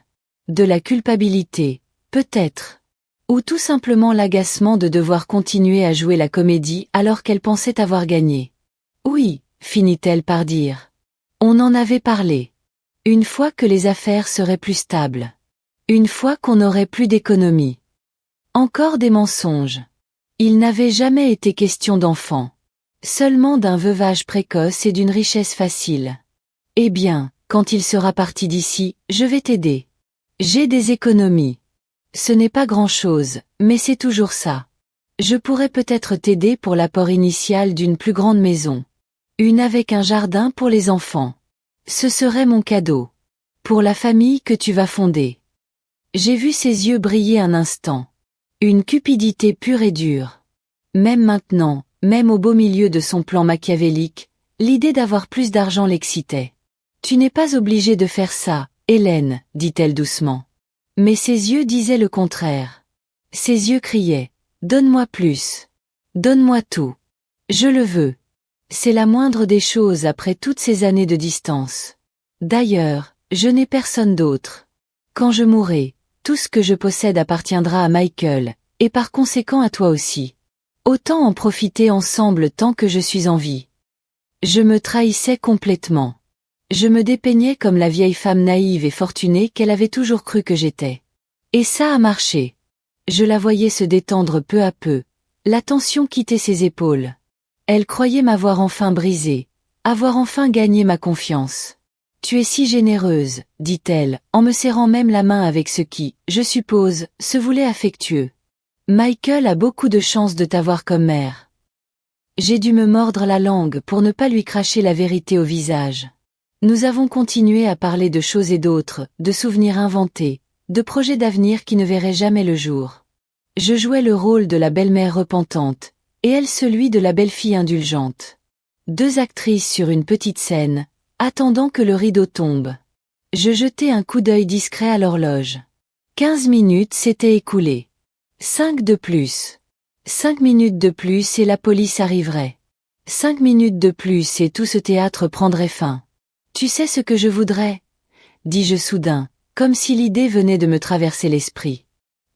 De la culpabilité, peut-être. Ou tout simplement l'agacement de devoir continuer à jouer la comédie alors qu'elle pensait avoir gagné. Oui, finit-elle par dire. On en avait parlé. Une fois que les affaires seraient plus stables. Une fois qu'on n'aurait plus d'économie. Encore des mensonges. Il n'avait jamais été question d'enfant. Seulement d'un veuvage précoce et d'une richesse facile. Eh bien, quand il sera parti d'ici, je vais t'aider. J'ai des économies. Ce n'est pas grand-chose, mais c'est toujours ça. Je pourrais peut-être t'aider pour l'apport initial d'une plus grande maison. Une avec un jardin pour les enfants. Ce serait mon cadeau. Pour la famille que tu vas fonder. J'ai vu ses yeux briller un instant. Une cupidité pure et dure. Même maintenant, même au beau milieu de son plan machiavélique, l'idée d'avoir plus d'argent l'excitait. Tu n'es pas obligée de faire ça, Hélène, dit-elle doucement. Mais ses yeux disaient le contraire. Ses yeux criaient. Donne-moi plus. Donne-moi tout. Je le veux. C'est la moindre des choses après toutes ces années de distance. D'ailleurs, je n'ai personne d'autre. Quand je mourrai, tout ce que je possède appartiendra à Michael, et par conséquent à toi aussi. Autant en profiter ensemble tant que je suis en vie. Je me trahissais complètement. Je me dépeignais comme la vieille femme naïve et fortunée qu'elle avait toujours cru que j'étais. Et ça a marché. Je la voyais se détendre peu à peu, la tension quittait ses épaules. Elle croyait m'avoir enfin brisé, avoir enfin gagné ma confiance. Tu es si généreuse, dit-elle, en me serrant même la main avec ce qui, je suppose, se voulait affectueux. Michael a beaucoup de chance de t'avoir comme mère. J'ai dû me mordre la langue pour ne pas lui cracher la vérité au visage. Nous avons continué à parler de choses et d'autres, de souvenirs inventés, de projets d'avenir qui ne verraient jamais le jour. Je jouais le rôle de la belle-mère repentante, et elle celui de la belle-fille indulgente. Deux actrices sur une petite scène, attendant que le rideau tombe. Je jetai un coup d'œil discret à l'horloge. 15 minutes s'étaient écoulées. 5 de plus. 5 minutes de plus et la police arriverait. 5 minutes de plus et tout ce théâtre prendrait fin. Tu sais ce que je voudrais? Dis-je soudain, comme si l'idée venait de me traverser l'esprit.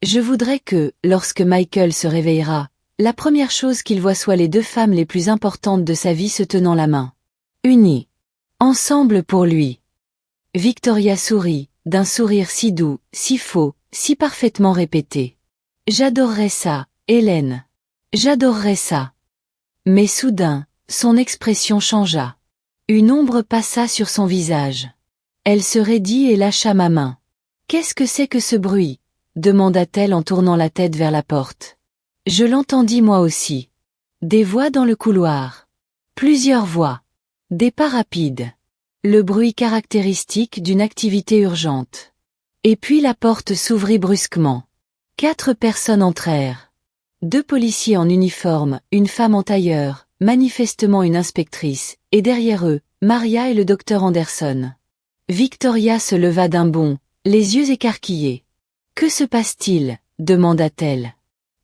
Je voudrais que, lorsque Michael se réveillera, la première chose qu'il voit soit les deux femmes les plus importantes de sa vie se tenant la main. Unies. Ensemble pour lui. Victoria sourit, d'un sourire si doux, si faux, si parfaitement répété. J'adorerais ça, Hélène. J'adorerais ça. Mais soudain, son expression changea. Une ombre passa sur son visage. Elle se raidit et lâcha ma main. Qu'est-ce que c'est que ce bruit? Demanda-t-elle en tournant la tête vers la porte. Je l'entendis moi aussi. Des voix dans le couloir. Plusieurs voix. Des pas rapides. Le bruit caractéristique d'une activité urgente. Et puis la porte s'ouvrit brusquement. 4 personnes entrèrent. 2 policiers en uniforme, une femme en tailleur, manifestement une inspectrice, et derrière eux, Maria et le docteur Anderson. Victoria se leva d'un bond, les yeux écarquillés. « Que se passe-t-il » demanda-t-elle.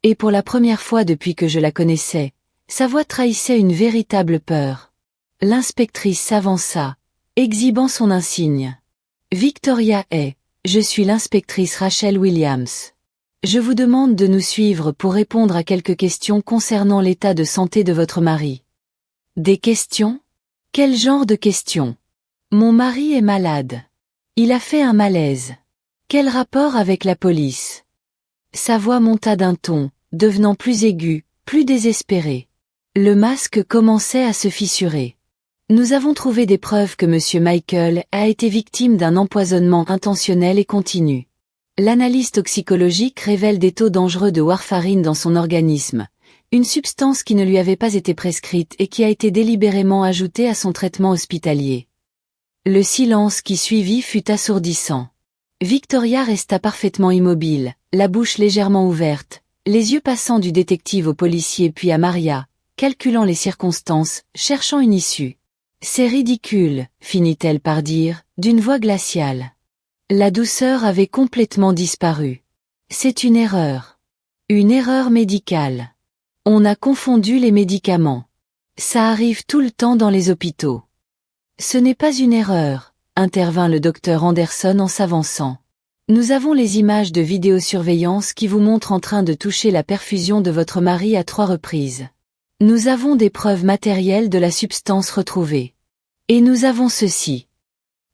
Et pour la première fois depuis que je la connaissais, sa voix trahissait une véritable peur. L'inspectrice s'avança, exhibant son insigne. « Victoria est, je suis l'inspectrice Rachel Williams. Je vous demande de nous suivre pour répondre à quelques questions concernant l'état de santé de votre mari. » Des questions? Quel genre de questions? Mon mari est malade. Il a fait un malaise. Quel rapport avec la police? Sa voix monta d'un ton, devenant plus aiguë, plus désespérée. Le masque commençait à se fissurer. Nous avons trouvé des preuves que M. Michael a été victime d'un empoisonnement intentionnel et continu. L'analyse toxicologique révèle des taux dangereux de warfarine dans son organisme, une substance qui ne lui avait pas été prescrite et qui a été délibérément ajoutée à son traitement hospitalier. Le silence qui suivit fut assourdissant. Victoria resta parfaitement immobile, la bouche légèrement ouverte, les yeux passant du détective au policier puis à Maria, calculant les circonstances, cherchant une issue. « C'est ridicule », finit-elle par dire, d'une voix glaciale. La douceur avait complètement disparu. C'est une erreur. Une erreur médicale. On a confondu les médicaments. Ça arrive tout le temps dans les hôpitaux. Ce n'est pas une erreur, intervint le docteur Anderson en s'avançant. Nous avons les images de vidéosurveillance qui vous montrent en train de toucher la perfusion de votre mari à 3 reprises. Nous avons des preuves matérielles de la substance retrouvée. Et nous avons ceci.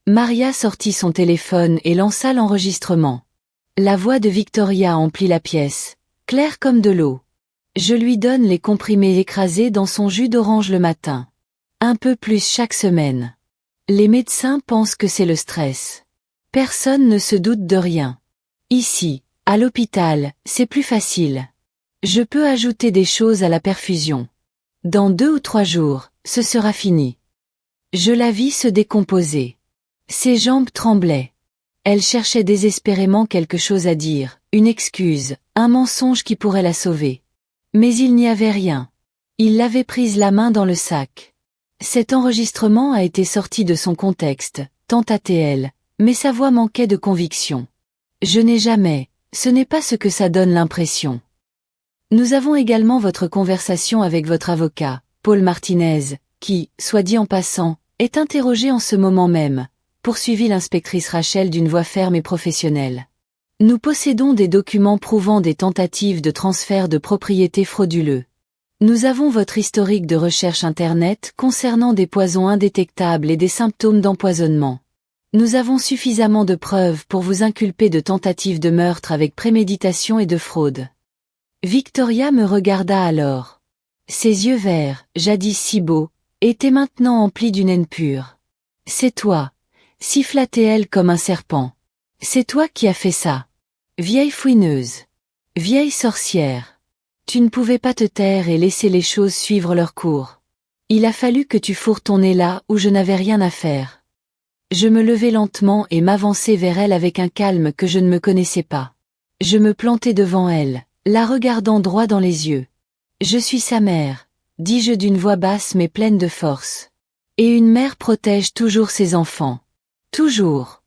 Maria sortit son téléphone et lança l'enregistrement. La voix de Victoria emplit la pièce, claire comme de l'eau. Je lui donne les comprimés écrasés dans son jus d'orange le matin. Un peu plus chaque semaine. Les médecins pensent que c'est le stress. Personne ne se doute de rien. Ici, à l'hôpital, c'est plus facile. Je peux ajouter des choses à la perfusion. Dans 2 ou 3 jours, ce sera fini. Je la vis se décomposer. Ses jambes tremblaient. Elle cherchait désespérément quelque chose à dire, une excuse, un mensonge qui pourrait la sauver. Mais il n'y avait rien. Il l'avait prise la main dans le sac. Cet enregistrement a été sorti de son contexte, tenta-t-elle, mais sa voix manquait de conviction. Je n'ai jamais, Ce n'est pas ce que ça donne l'impression. Nous avons également votre conversation avec votre avocat, Paul Martinez, qui, soit dit en passant, est interrogé en ce moment même, poursuivit l'inspectrice Rachel d'une voix ferme et professionnelle. Nous possédons des documents prouvant des tentatives de transfert de propriété frauduleux. Nous avons votre historique de recherche Internet concernant des poisons indétectables et des symptômes d'empoisonnement. Nous avons suffisamment de preuves pour vous inculper de tentatives de meurtre avec préméditation et de fraude. Victoria me regarda alors. Ses yeux verts, jadis si beaux, étaient maintenant emplis d'une haine pure. « C'est toi, siffla-t-elle comme un serpent. C'est toi qui as fait ça. Vieille fouineuse. Vieille sorcière. Tu ne pouvais pas te taire et laisser les choses suivre leur cours. Il a fallu que tu fourres ton nez là où je n'avais rien à faire. » Je me levai lentement et m'avançai vers elle avec un calme que je ne me connaissais pas. Je me plantai devant elle, la regardant droit dans les yeux. « Je suis sa mère, » dis-je d'une voix basse mais pleine de force. « Et une mère protège toujours ses enfants. Toujours.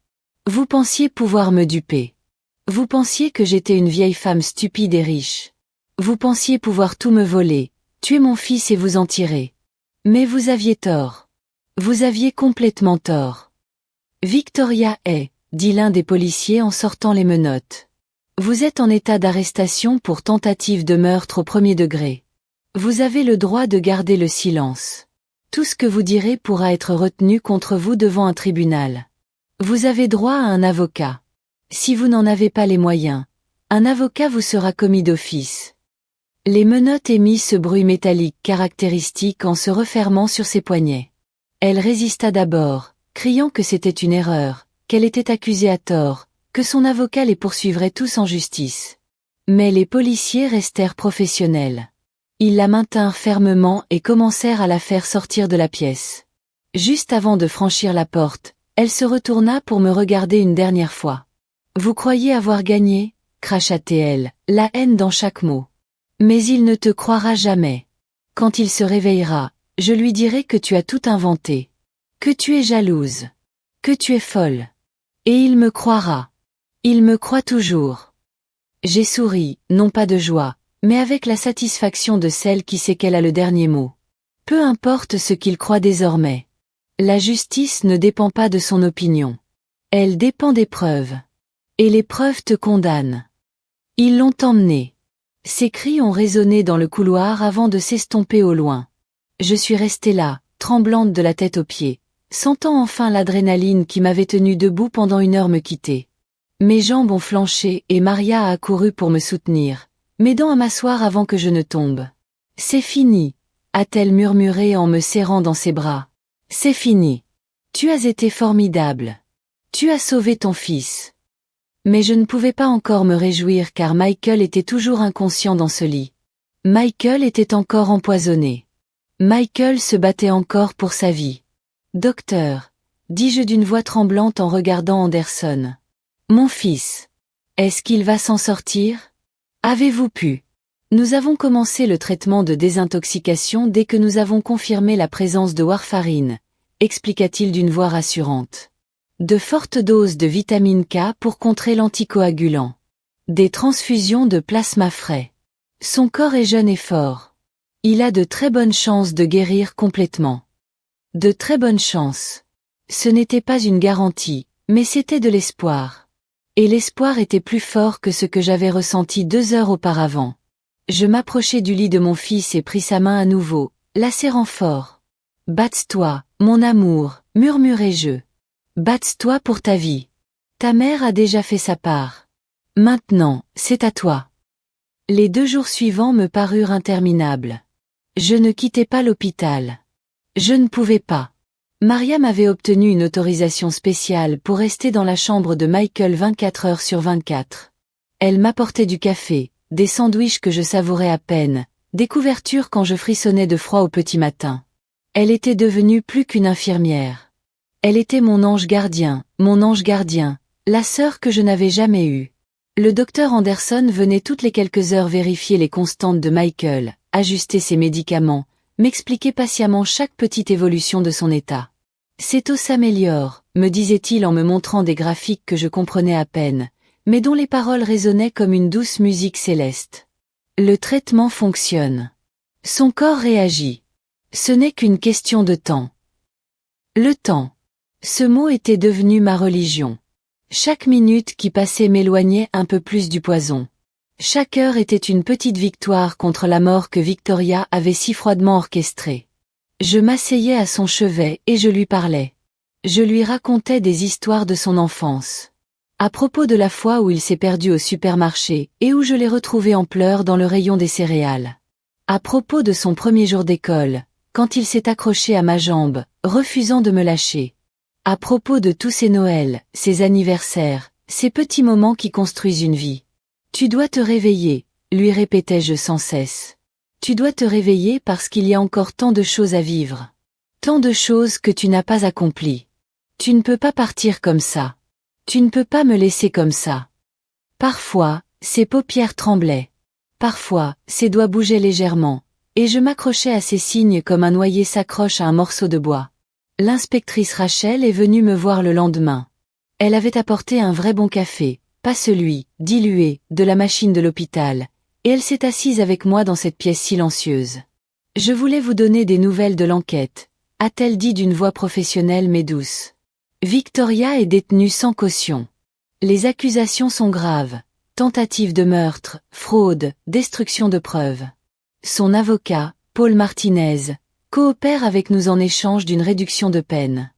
Vous pensiez pouvoir me duper. Vous pensiez que j'étais une vieille femme stupide et riche. Vous pensiez pouvoir tout me voler, tuer mon fils et vous en tirer. Mais vous aviez tort. Vous aviez complètement tort. Victoria est, dit l'un des policiers en sortant les menottes. Vous êtes en état d'arrestation pour tentative de meurtre au premier degré. Vous avez le droit de garder le silence. Tout ce que vous direz pourra être retenu contre vous devant un tribunal. Vous avez droit à un avocat. Si vous n'en avez pas les moyens, un avocat vous sera commis d'office. Les menottes émirent ce bruit métallique caractéristique en se refermant sur ses poignets. Elle résista d'abord, criant que c'était une erreur, qu'elle était accusée à tort, que son avocat les poursuivrait tous en justice. Mais les policiers restèrent professionnels. Ils la maintinrent fermement et commencèrent à la faire sortir de la pièce. Juste avant de franchir la porte, elle se retourna pour me regarder une dernière fois. « Vous croyez avoir gagné ?» cracha-t-elle, la haine dans chaque mot. « Mais il ne te croira jamais. Quand il se réveillera, je lui dirai que tu as tout inventé. Que tu es jalouse. Que tu es folle. Et il me croira. Il me croit toujours. » J'ai souri, non pas de joie, mais avec la satisfaction de celle qui sait qu'elle a le dernier mot. Peu importe ce qu'il croit désormais. La justice ne dépend pas de son opinion. Elle dépend des preuves. Et les preuves te condamnent. Ils l'ont emmené. Ses cris ont résonné dans le couloir avant de s'estomper au loin. Je suis restée là, tremblante de la tête aux pieds, sentant enfin l'adrénaline qui m'avait tenue debout pendant une heure me quitter. Mes jambes ont flanché et Maria a accouru pour me soutenir, m'aidant à m'asseoir avant que je ne tombe. « C'est fini », a-t-elle murmuré en me serrant dans ses bras. « C'est fini. Tu as été formidable. Tu as sauvé ton fils. » Mais je ne pouvais pas encore me réjouir car Michael était toujours inconscient dans ce lit. Michael était encore empoisonné. Michael se battait encore pour sa vie. « Docteur », dis-je d'une voix tremblante en regardant Anderson. « Mon fils. Est-ce qu'il va s'en sortir? Avez-vous pu? » Nous avons commencé le traitement de désintoxication dès que nous avons confirmé la présence de warfarine, expliqua-t-il d'une voix rassurante. De fortes doses de vitamine K pour contrer l'anticoagulant. Des transfusions de plasma frais. Son corps est jeune et fort. Il a de très bonnes chances de guérir complètement. De très bonnes chances. Ce n'était pas une garantie, mais c'était de l'espoir. Et l'espoir était plus fort que ce que j'avais ressenti 2 heures auparavant. Je m'approchai du lit de mon fils et pris sa main à nouveau, la serrant fort. « Batte-toi, mon amour » murmurai-je. « Batte-toi pour ta vie. Ta mère a déjà fait sa part. Maintenant, c'est à toi. » Les 2 jours suivants me parurent interminables. Je ne quittais pas l'hôpital. Je ne pouvais pas. Maria m'avait obtenu une autorisation spéciale pour rester dans la chambre de Michael 24 heures sur 24. Elle m'apportait du café, des sandwichs que je savourais à peine, des couvertures quand je frissonnais de froid au petit matin. Elle était devenue plus qu'une infirmière. Elle était mon ange gardien, la sœur que je n'avais jamais eue. Le docteur Anderson venait toutes les quelques heures vérifier les constantes de Michael, ajuster ses médicaments, m'expliquer patiemment chaque petite évolution de son état. « Ses os s'améliorent », me disait-il en me montrant des graphiques que je comprenais à peine, mais dont les paroles résonnaient comme une douce musique céleste. Le traitement fonctionne. Son corps réagit. Ce n'est qu'une question de temps. Le temps. Ce mot était devenu ma religion. Chaque minute qui passait m'éloignait un peu plus du poison. Chaque heure était une petite victoire contre la mort que Victoria avait si froidement orchestrée. Je m'asseyais à son chevet et je lui parlais. Je lui racontais des histoires de son enfance. À propos de la fois où il s'est perdu au supermarché et où je l'ai retrouvé en pleurs dans le rayon des céréales. À propos de son premier jour d'école, quand il s'est accroché à ma jambe, refusant de me lâcher. À propos de tous ces Noëls, ces anniversaires, ces petits moments qui construisent une vie. Tu dois te réveiller, lui répétais-je sans cesse. Tu dois te réveiller parce qu'il y a encore tant de choses à vivre. Tant de choses que tu n'as pas accomplies. Tu ne peux pas partir comme ça. Tu ne peux pas me laisser comme ça. Parfois, ses paupières tremblaient. Parfois, ses doigts bougeaient légèrement, et je m'accrochais à ses signes comme un noyer s'accroche à un morceau de bois. L'inspectrice Rachel est venue me voir le lendemain. Elle avait apporté un vrai bon café, pas celui, dilué, de la machine de l'hôpital, et elle s'est assise avec moi dans cette pièce silencieuse. Je voulais vous donner des nouvelles de l'enquête, a-t-elle dit d'une voix professionnelle mais douce. Victoria est détenue sans caution. Les accusations sont graves. Tentative de meurtre, fraude, destruction de preuves. Son avocat, Paul Martinez, coopère avec nous en échange d'une réduction de peine.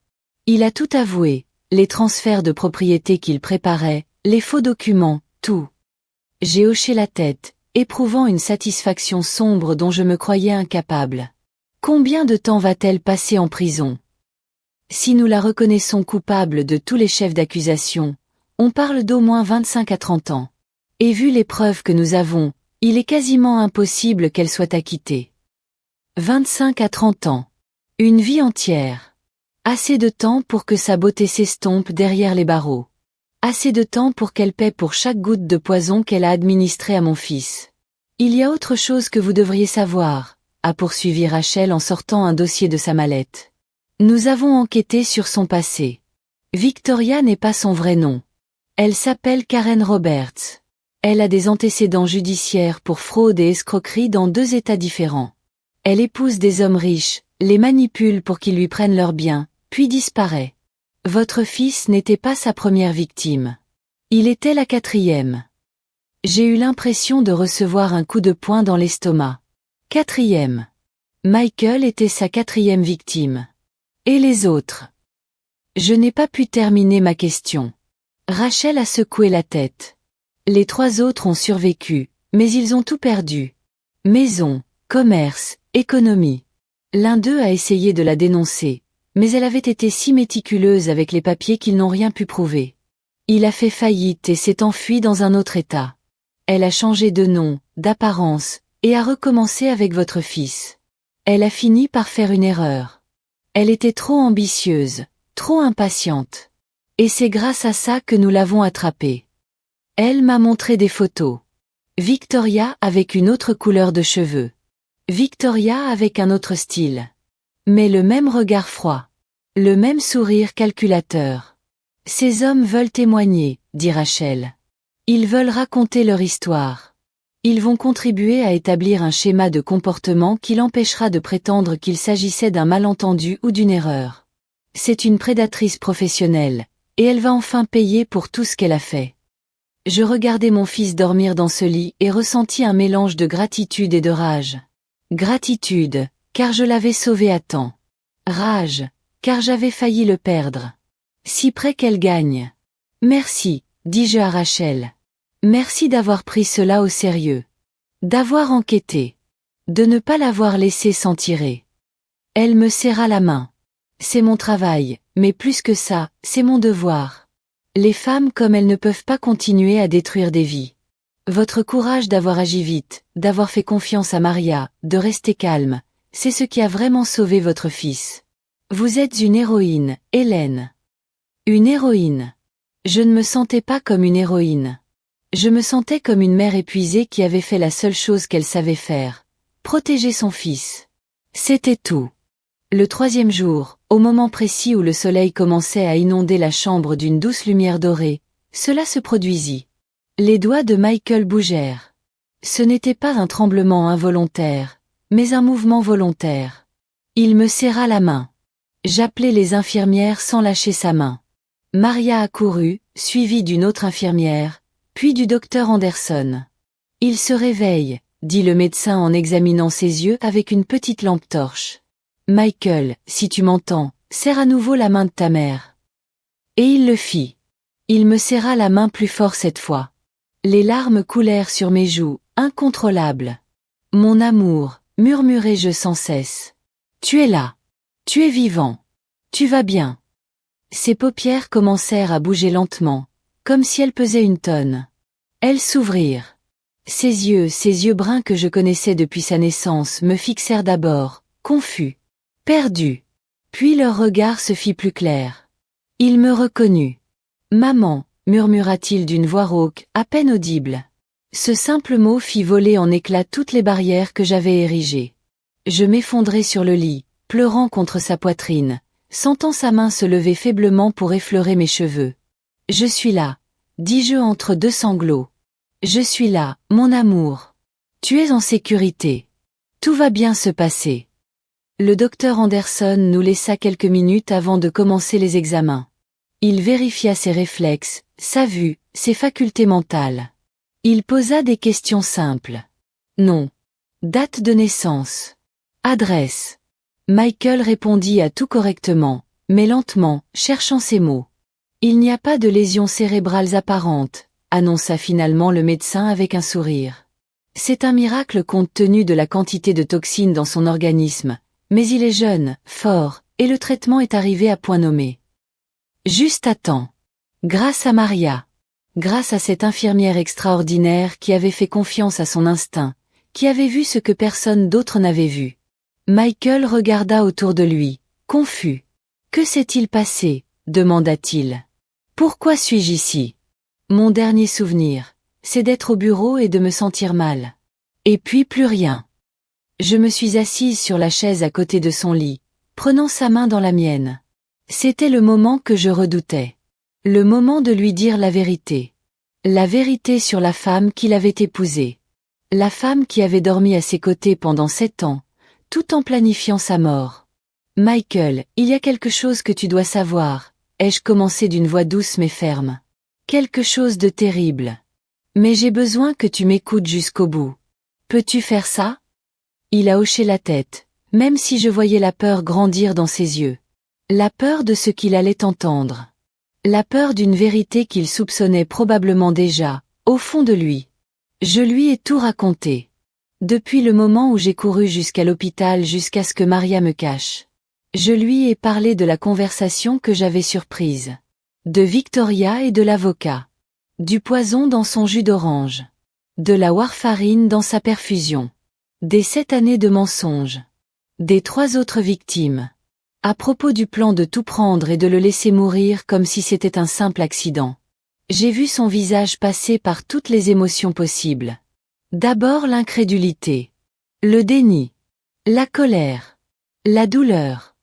Il a tout avoué, les transferts de propriété qu'il préparait, les faux documents, tout. J'ai hoché la tête, éprouvant une satisfaction sombre dont je me croyais incapable. Combien de temps va-t-elle passer en prison? Si nous la reconnaissons coupable de tous les chefs d'accusation, on parle d'au moins 25 à 30 ans. Et vu les preuves que nous avons, il est quasiment impossible qu'elle soit acquittée. 25 à 30 ans. Une vie entière. Assez de temps pour que sa beauté s'estompe derrière les barreaux. Assez de temps pour qu'elle paie pour chaque goutte de poison qu'elle a administrée à mon fils. Il y a autre chose que vous devriez savoir, a poursuivi Rachel en sortant un dossier de sa mallette. Nous avons enquêté sur son passé. Victoria n'est pas son vrai nom. Elle s'appelle Karen Roberts. Elle a des antécédents judiciaires pour fraude et escroquerie dans 2 États différents. Elle épouse des hommes riches, les manipule pour qu'ils lui prennent leurs biens, puis disparaît. Votre fils n'était pas sa première victime. Il était la 4e. J'ai eu l'impression de recevoir un coup de poing dans l'estomac. 4e. Michael était sa 4e victime. Et les autres? Je n'ai pas pu terminer ma question. Rachel a secoué la tête. Les 3 autres ont survécu, mais ils ont tout perdu. Maison, commerce, économie. L'un d'eux a essayé de la dénoncer, mais elle avait été si méticuleuse avec les papiers qu'ils n'ont rien pu prouver. Il a fait faillite et s'est enfui dans un autre état. Elle a changé de nom, d'apparence, et a recommencé avec votre fils. Elle a fini par faire une erreur. Elle était trop ambitieuse, trop impatiente. Et c'est grâce à ça que nous l'avons attrapée. Elle m'a montré des photos. Victoria avec une autre couleur de cheveux. Victoria avec un autre style. Mais le même regard froid. Le même sourire calculateur. Ces hommes veulent témoigner, dit Rachel. Ils veulent raconter leur histoire. Ils vont contribuer à établir un schéma de comportement qui l'empêchera de prétendre qu'il s'agissait d'un malentendu ou d'une erreur. C'est une prédatrice professionnelle, et elle va enfin payer pour tout ce qu'elle a fait. Je regardais mon fils dormir dans ce lit et ressentis un mélange de gratitude et de rage. Gratitude, car je l'avais sauvé à temps. Rage, car j'avais failli le perdre. Si près qu'elle gagne. Merci, dis-je à Rachel. Merci d'avoir pris cela au sérieux. D'avoir enquêté. De ne pas l'avoir laissé s'en tirer. Elle me serra la main. C'est mon travail, mais plus que ça, c'est mon devoir. Les femmes comme elles ne peuvent pas continuer à détruire des vies. Votre courage d'avoir agi vite, d'avoir fait confiance à Maria, de rester calme, c'est ce qui a vraiment sauvé votre fils. Vous êtes une héroïne, Hélène. Une héroïne. Je ne me sentais pas comme une héroïne. Je me sentais comme une mère épuisée qui avait fait la seule chose qu'elle savait faire. Protéger son fils. C'était tout. Le 3e jour, au moment précis où le soleil commençait à inonder la chambre d'une douce lumière dorée, cela se produisit. Les doigts de Michael bougèrent. Ce n'était pas un tremblement involontaire, mais un mouvement volontaire. Il me serra la main. J'appelai les infirmières sans lâcher sa main. Maria accourut, suivie d'une autre infirmière, puis du docteur Anderson. « Il se réveille », dit le médecin en examinant ses yeux avec une petite lampe torche. « Michael, si tu m'entends, serre à nouveau la main de ta mère. » Et il le fit. Il me serra la main plus fort cette fois. Les larmes coulèrent sur mes joues, incontrôlables. « Mon amour », murmurai-je sans cesse. « Tu es là. Tu es vivant. Tu vas bien. » Ses paupières commencèrent à bouger lentement, comme si elles pesaient une tonne. Elles s'ouvrirent. Ses yeux bruns que je connaissais depuis sa naissance me fixèrent d'abord, confus, perdus. Puis leur regard se fit plus clair. Il me reconnut. « Maman », murmura-t-il d'une voix rauque, à peine audible. Ce simple mot fit voler en éclats toutes les barrières que j'avais érigées. Je m'effondrai sur le lit, pleurant contre sa poitrine, sentant sa main se lever faiblement pour effleurer mes cheveux. « Je suis là », dis-je entre deux sanglots. « Je suis là, mon amour. Tu es en sécurité. Tout va bien se passer. » Le docteur Anderson nous laissa quelques minutes avant de commencer les examens. Il vérifia ses réflexes, sa vue, ses facultés mentales. Il posa des questions simples. Nom. Date de naissance. Adresse. Michael répondit à tout correctement, mais lentement, cherchant ses mots. « Il n'y a pas de lésions cérébrales apparentes », annonça finalement le médecin avec un sourire. « C'est un miracle compte tenu de la quantité de toxines dans son organisme, mais il est jeune, fort, et le traitement est arrivé à point nommé. Juste à temps. Grâce à Maria. Grâce à cette infirmière extraordinaire qui avait fait confiance à son instinct, qui avait vu ce que personne d'autre n'avait vu. » Michael regarda autour de lui, confus. « Que s'est-il passé ?» demanda-t-il. « Pourquoi suis-je ici ? Mon dernier souvenir, c'est d'être au bureau et de me sentir mal. Et puis plus rien. » Je me suis assise sur la chaise à côté de son lit, prenant sa main dans la mienne. C'était le moment que je redoutais. Le moment de lui dire la vérité. La vérité sur la femme qu'il avait épousée. La femme qui avait dormi à ses côtés pendant 7 ans, tout en planifiant sa mort. « Michael, il y a quelque chose que tu dois savoir », ai-je commencé d'une voix douce mais ferme. Quelque chose de terrible. Mais j'ai besoin que tu m'écoutes jusqu'au bout. Peux-tu faire ça ? Il a hoché la tête, même si je voyais la peur grandir dans ses yeux. La peur de ce qu'il allait entendre. La peur d'une vérité qu'il soupçonnait probablement déjà, au fond de lui. Je lui ai tout raconté. Depuis le moment où j'ai couru jusqu'à l'hôpital jusqu'à ce que Maria me cache. Je lui ai parlé de la conversation que j'avais surprise. De Victoria et de l'avocat. Du poison dans son jus d'orange. De la warfarine dans sa perfusion. Des 7 années de mensonges. Des 3 autres victimes. À propos du plan de tout prendre et de le laisser mourir comme si c'était un simple accident. J'ai vu son visage passer par toutes les émotions possibles. D'abord l'incrédulité. Le déni. La colère. La douleur.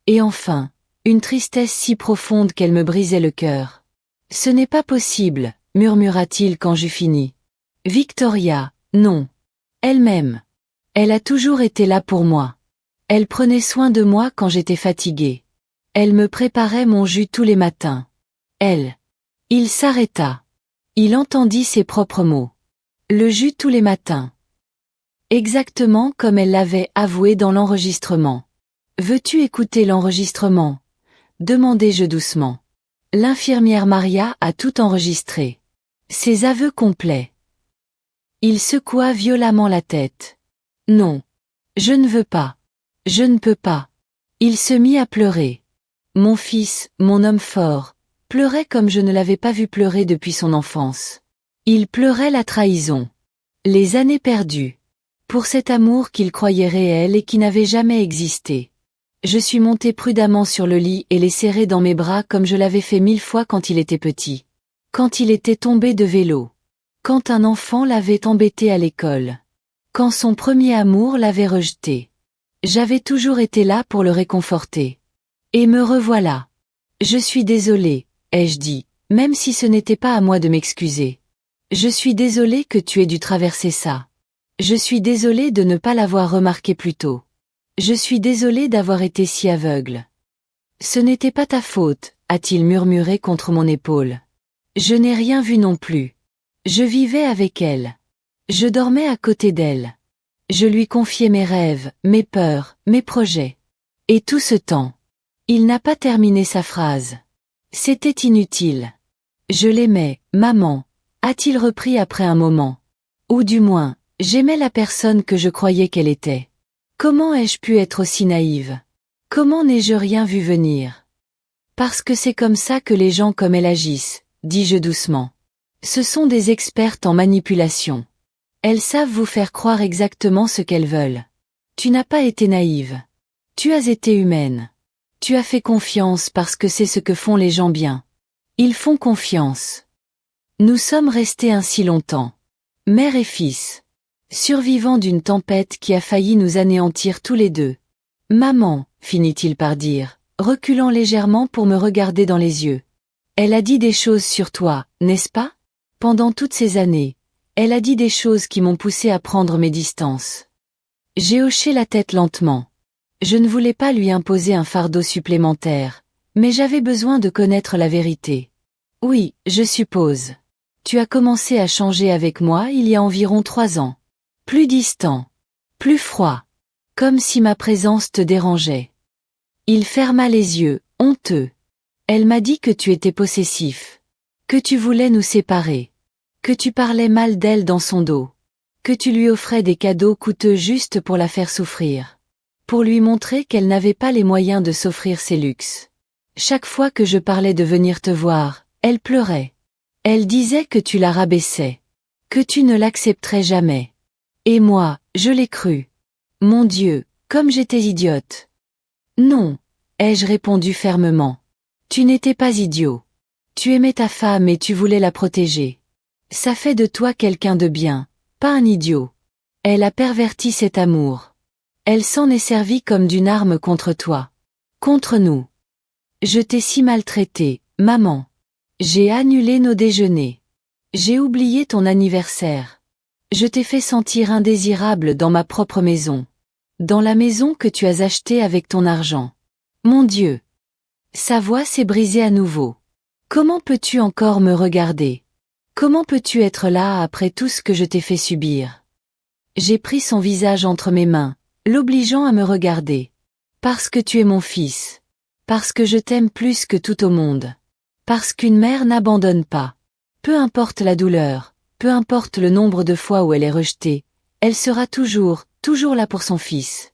Et enfin, une tristesse si profonde qu'elle me brisait le cœur. « Ce n'est pas possible », murmura-t-il quand j'eus fini. « Victoria, non. Elle-même. Elle a toujours été là pour moi. Elle prenait soin de moi quand j'étais fatiguée. Elle me préparait mon jus tous les matins. Elle. » Il s'arrêta. Il entendit ses propres mots. Le jus tous les matins. Exactement comme elle l'avait avoué dans l'enregistrement. « Veux-tu écouter l'enregistrement ?» demandai-je doucement. L'infirmière Maria a tout enregistré. Ses aveux complets. Il secoua violemment la tête. « Non. Je ne veux pas. Je ne peux pas. » Il se mit à pleurer. Mon fils, mon homme fort, pleurait comme je ne l'avais pas vu pleurer depuis son enfance. Il pleurait la trahison. Les années perdues. Pour cet amour qu'il croyait réel et qui n'avait jamais existé. Je suis montée prudemment sur le lit et l'ai serré dans mes bras comme je l'avais fait 1000 fois quand il était petit. Quand il était tombé de vélo. Quand un enfant l'avait embêté à l'école. Quand son premier amour l'avait rejeté. J'avais toujours été là pour le réconforter. Et me revoilà. Je suis désolée, ai-je dit, même si ce n'était pas à moi de m'excuser. Je suis désolée que tu aies dû traverser ça. Je suis désolée de ne pas l'avoir remarqué plus tôt. Je suis désolée d'avoir été si aveugle. Ce n'était pas ta faute, a-t-il murmuré contre mon épaule. Je n'ai rien vu non plus. Je vivais avec elle. Je dormais à côté d'elle. Je lui confiais mes rêves, mes peurs, mes projets. Et tout ce temps. Il n'a pas terminé sa phrase. C'était inutile. Je l'aimais, maman, a-t-il repris après un moment. Ou du moins, j'aimais la personne que je croyais qu'elle était. Comment ai-je pu être aussi naïve? Comment n'ai-je rien vu venir? Parce que c'est comme ça que les gens comme elle agissent, dis-je doucement. Ce sont des expertes en manipulation. Elles savent vous faire croire exactement ce qu'elles veulent. Tu n'as pas été naïve. Tu as été humaine. Tu as fait confiance parce que c'est ce que font les gens bien. Ils font confiance. Nous sommes restés ainsi longtemps. Mère et fils. Survivants d'une tempête qui a failli nous anéantir tous les deux. Maman, finit-il par dire, reculant légèrement pour me regarder dans les yeux. Elle a dit des choses sur toi, n'est-ce pas? Pendant toutes ces années, elle a dit des choses qui m'ont poussé à prendre mes distances. J'ai hoché la tête lentement. Je ne voulais pas lui imposer un fardeau supplémentaire, mais j'avais besoin de connaître la vérité. Oui, je suppose. Tu as commencé à changer avec moi il y a environ 3 ans. Plus distant. Plus froid. Comme si ma présence te dérangeait. Il ferma les yeux, honteux. Elle m'a dit que tu étais possessif. Que tu voulais nous séparer. Que tu parlais mal d'elle dans son dos. Que tu lui offrais des cadeaux coûteux juste pour la faire souffrir. Pour lui montrer qu'elle n'avait pas les moyens de s'offrir ses luxes. Chaque fois que je parlais de venir te voir, elle pleurait. Elle disait que tu la rabaissais. Que tu ne l'accepterais jamais. Et moi, je l'ai cru. Mon Dieu, comme j'étais idiote. Non, ai-je répondu fermement. Tu n'étais pas idiot. Tu aimais ta femme et tu voulais la protéger. Ça fait de toi quelqu'un de bien, pas un idiot. Elle a perverti cet amour. Elle s'en est servie comme d'une arme contre toi. Contre nous. Je t'ai si maltraité, maman. J'ai annulé nos déjeuners. J'ai oublié ton anniversaire. Je t'ai fait sentir indésirable dans ma propre maison. Dans la maison que tu as achetée avec ton argent. Mon Dieu. Sa voix s'est brisée à nouveau. Comment peux-tu encore me regarder? Comment peux-tu être là après tout ce que je t'ai fait subir? J'ai pris son visage entre mes mains, l'obligeant à me regarder. Parce que tu es mon fils. Parce que je t'aime plus que tout au monde. Parce qu'une mère n'abandonne pas. Peu importe la douleur, peu importe le nombre de fois où elle est rejetée, elle sera toujours là pour son fils.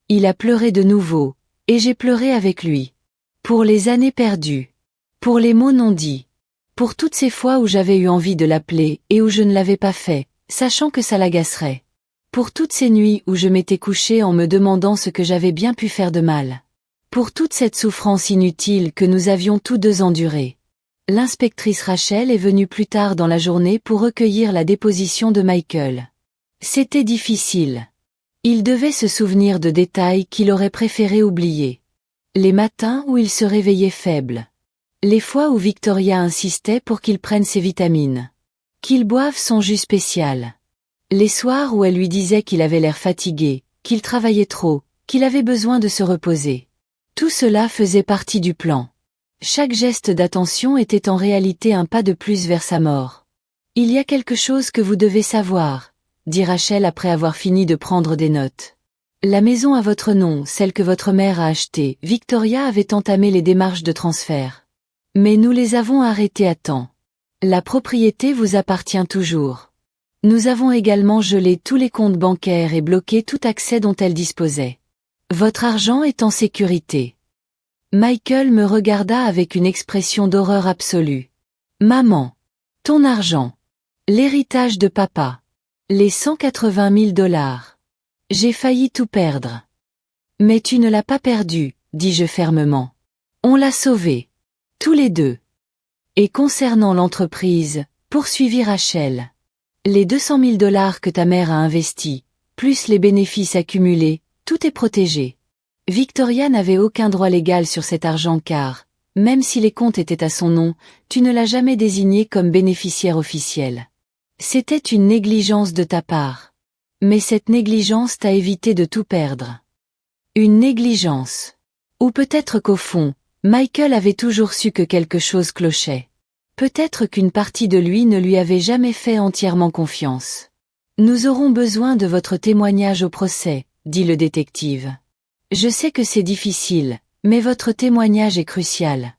Il a pleuré de nouveau, et j'ai pleuré avec lui. Pour les années perdues. Pour les mots non dits. Pour toutes ces fois où j'avais eu envie de l'appeler et où je ne l'avais pas fait, sachant que ça l'agacerait. Pour toutes ces nuits où je m'étais couchée en me demandant ce que j'avais bien pu faire de mal. Pour toute cette souffrance inutile que nous avions tous deux endurée. L'inspectrice Rachel est venue plus tard dans la journée pour recueillir la déposition de Michael. C'était difficile. Il devait se souvenir de détails qu'il aurait préféré oublier. Les matins où il se réveillait faible. Les fois où Victoria insistait pour qu'il prenne ses vitamines. Qu'il boive son jus spécial. Les soirs où elle lui disait qu'il avait l'air fatigué, qu'il travaillait trop, qu'il avait besoin de se reposer. Tout cela faisait partie du plan. Chaque geste d'attention était en réalité un pas de plus vers sa mort. Il y a quelque chose que vous devez savoir, dit Rachel après avoir fini de prendre des notes. La maison à votre nom, celle que votre mère a achetée, Victoria avait entamé les démarches de transfert. Mais nous les avons arrêtées à temps. La propriété vous appartient toujours. Nous avons également gelé tous les comptes bancaires et bloqué tout accès dont elle disposait. Votre argent est en sécurité. Michael me regarda avec une expression d'horreur absolue. Maman. Ton argent. L'héritage de papa. Les 180 000 $. J'ai failli tout perdre. Mais tu ne l'as pas perdu, dis-je fermement. On l'a sauvé. Tous les deux. Et concernant l'entreprise, poursuivit Rachel. Les 200 000 $ que ta mère a investis, plus les bénéfices accumulés, tout est protégé. Victoria n'avait aucun droit légal sur cet argent car, même si les comptes étaient à son nom, tu ne l'as jamais désigné comme bénéficiaire officiel. C'était une négligence de ta part. Mais cette négligence t'a évité de tout perdre. Une négligence. Ou peut-être qu'au fond, Michael avait toujours su que quelque chose clochait. Peut-être qu'une partie de lui ne lui avait jamais fait entièrement confiance. Nous aurons besoin de votre témoignage au procès, dit le détective. Je sais que c'est difficile, mais votre témoignage est crucial.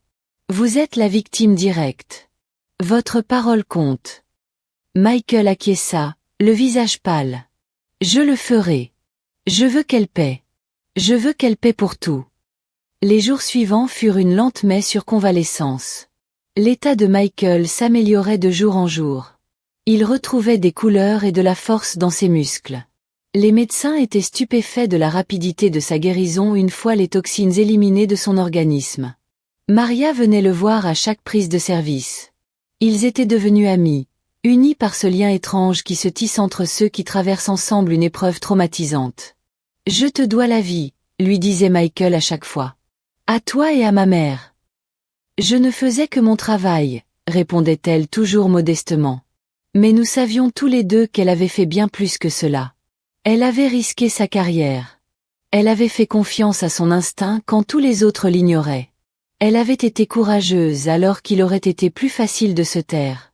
Vous êtes la victime directe. Votre parole compte. Michael acquiesça, le visage pâle. Je le ferai. Je veux qu'elle paie. Je veux qu'elle paie pour tout. Les jours suivants furent une lente mais sûre convalescence. L'état de Michael s'améliorait de jour en jour. Il retrouvait des couleurs et de la force dans ses muscles. Les médecins étaient stupéfaits de la rapidité de sa guérison une fois les toxines éliminées de son organisme. Maria venait le voir à chaque prise de service. Ils étaient devenus amis, unis par ce lien étrange qui se tisse entre ceux qui traversent ensemble une épreuve traumatisante. « Je te dois la vie », lui disait Michael à chaque fois. « À toi et à ma mère. » « Je ne faisais que mon travail, » répondait-elle toujours modestement. Mais nous savions tous les deux qu'elle avait fait bien plus que cela. Elle avait risqué sa carrière. Elle avait fait confiance à son instinct quand tous les autres l'ignoraient. Elle avait été courageuse alors qu'il aurait été plus facile de se taire.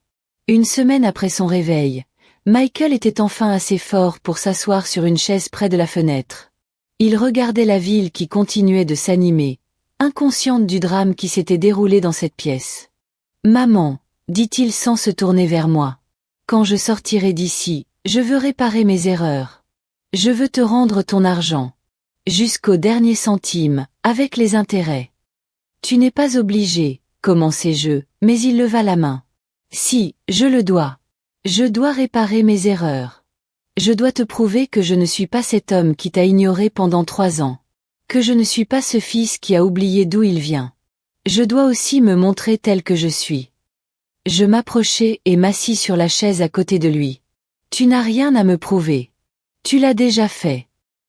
Une semaine après son réveil, Michael était enfin assez fort pour s'asseoir sur une chaise près de la fenêtre. Il regardait la ville qui continuait de s'animer, inconsciente du drame qui s'était déroulé dans cette pièce. « Maman, dit-il sans se tourner vers moi, quand je sortirai d'ici, je veux réparer mes erreurs. Je veux te rendre ton argent. Jusqu'au dernier centime, avec les intérêts. Tu n'es pas obligé, commençai-je, mais il leva la main. Si, je le dois. Je dois réparer mes erreurs. Je dois te prouver que je ne suis pas cet homme qui t'a ignoré pendant 3 ans. Que je ne suis pas ce fils qui a oublié d'où il vient. Je dois aussi me montrer tel que je suis. Je m'approchai et m'assis sur la chaise à côté de lui. Tu n'as rien à me prouver. Tu l'as déjà fait.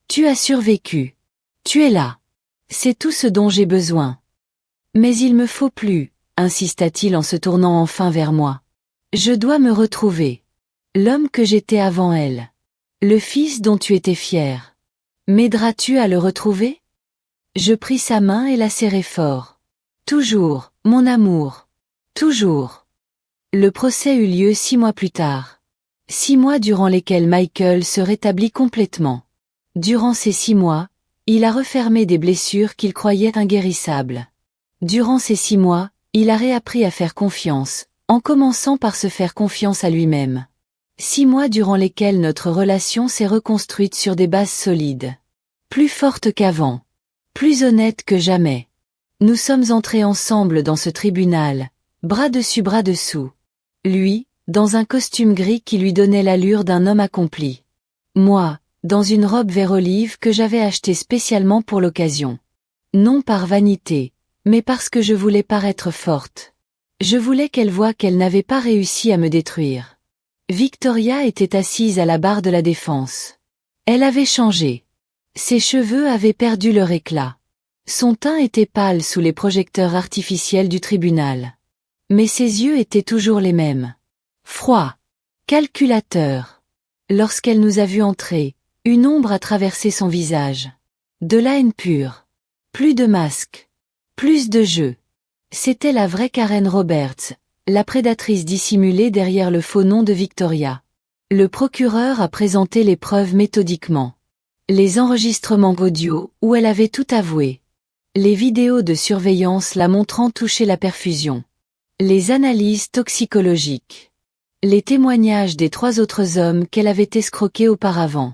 Tu as survécu. Tu es là. C'est tout ce dont j'ai besoin. Mais il me faut plus, insista-t-il en se tournant enfin vers moi. Je dois me retrouver. L'homme que j'étais avant elle. Le fils dont tu étais fier. M'aideras-tu à le retrouver? Je pris sa main et la serrai fort. Toujours, mon amour. Toujours. Le procès eut lieu 6 mois plus tard. 6 mois durant lesquels Michael se rétablit complètement. Durant ces 6 mois, il a refermé des blessures qu'il croyait inguérissables. Durant ces 6 mois, il a réappris à faire confiance, en commençant par se faire confiance à lui-même. 6 mois durant lesquels notre relation s'est reconstruite sur des bases solides. Plus forte qu'avant. Plus honnête que jamais. Nous sommes entrés ensemble dans ce tribunal, bras dessus bras dessous. Lui, dans un costume gris qui lui donnait l'allure d'un homme accompli. Moi, dans une robe vert olive que j'avais achetée spécialement pour l'occasion. Non par vanité, mais parce que je voulais paraître forte. Je voulais qu'elle voie qu'elle n'avait pas réussi à me détruire. Victoria était assise à la barre de la défense. Elle avait changé. Ses cheveux avaient perdu leur éclat. Son teint était pâle sous les projecteurs artificiels du tribunal. Mais ses yeux étaient toujours les mêmes. Froids. Calculateurs. Lorsqu'elle nous a vus entrer, une ombre a traversé son visage. De la haine pure. Plus de masque. Plus de jeu. C'était la vraie Karen Roberts, la prédatrice dissimulée derrière le faux nom de Victoria. Le procureur a présenté les preuves méthodiquement. Les enregistrements audio où elle avait tout avoué. Les vidéos de surveillance la montrant toucher la perfusion. Les analyses toxicologiques. Les témoignages des 3 autres hommes qu'elle avait escroqués auparavant.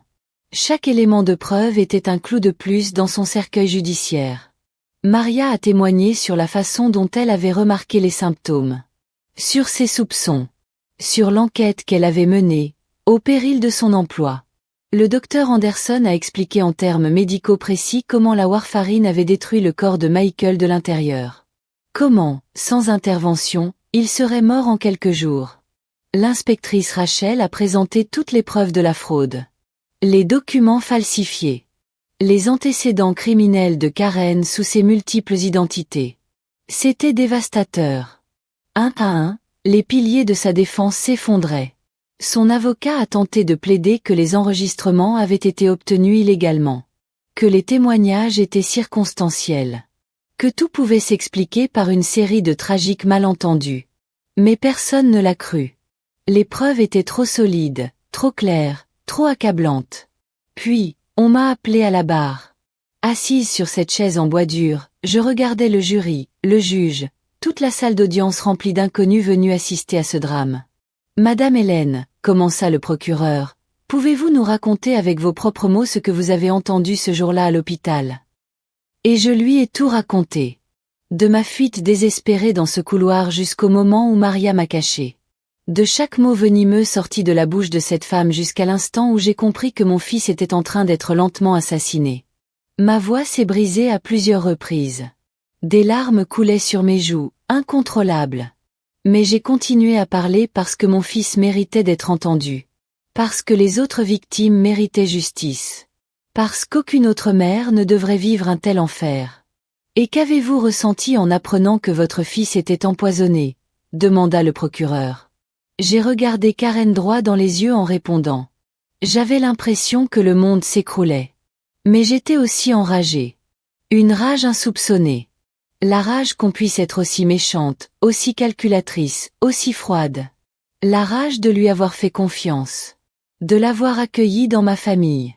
Chaque élément de preuve était un clou de plus dans son cercueil judiciaire. Maria a témoigné sur la façon dont elle avait remarqué les symptômes. Sur ses soupçons. Sur l'enquête qu'elle avait menée, au péril de son emploi. Le docteur Anderson a expliqué en termes médicaux précis comment la warfarine avait détruit le corps de Michael de l'intérieur. Comment, sans intervention, il serait mort en quelques jours. L'inspectrice Rachel a présenté toutes les preuves de la fraude. Les documents falsifiés. Les antécédents criminels de Karen sous ses multiples identités. C'était dévastateur. Un à un, les piliers de sa défense s'effondraient. Son avocat a tenté de plaider que les enregistrements avaient été obtenus illégalement. Que les témoignages étaient circonstanciels. Que tout pouvait s'expliquer par une série de tragiques malentendus. Mais personne ne l'a cru. Les preuves étaient trop solides, trop claires, trop accablantes. Puis, on m'a appelé à la barre. Assise sur cette chaise en bois dur, je regardais le jury, le juge, toute la salle d'audience remplie d'inconnus venus assister à ce drame. Madame Hélène, commença le procureur, pouvez-vous nous raconter avec vos propres mots ce que vous avez entendu ce jour-là à l'hôpital? Et je lui ai tout raconté. De ma fuite désespérée dans ce couloir jusqu'au moment où Maria m'a caché. De chaque mot venimeux sorti de la bouche de cette femme jusqu'à l'instant où j'ai compris que mon fils était en train d'être lentement assassiné. Ma voix s'est brisée à plusieurs reprises. Des larmes coulaient sur mes joues, incontrôlables. Mais j'ai continué à parler parce que mon fils méritait d'être entendu. Parce que les autres victimes méritaient justice. Parce qu'aucune autre mère ne devrait vivre un tel enfer. Et qu'avez-vous ressenti en apprenant que votre fils était empoisonné? Demanda le procureur. J'ai regardé Karen droit dans les yeux en répondant. J'avais l'impression que le monde s'écroulait. Mais j'étais aussi enragée. Une rage insoupçonnée. La rage qu'on puisse être aussi méchante, aussi calculatrice, aussi froide. La rage de lui avoir fait confiance. De l'avoir accueilli dans ma famille.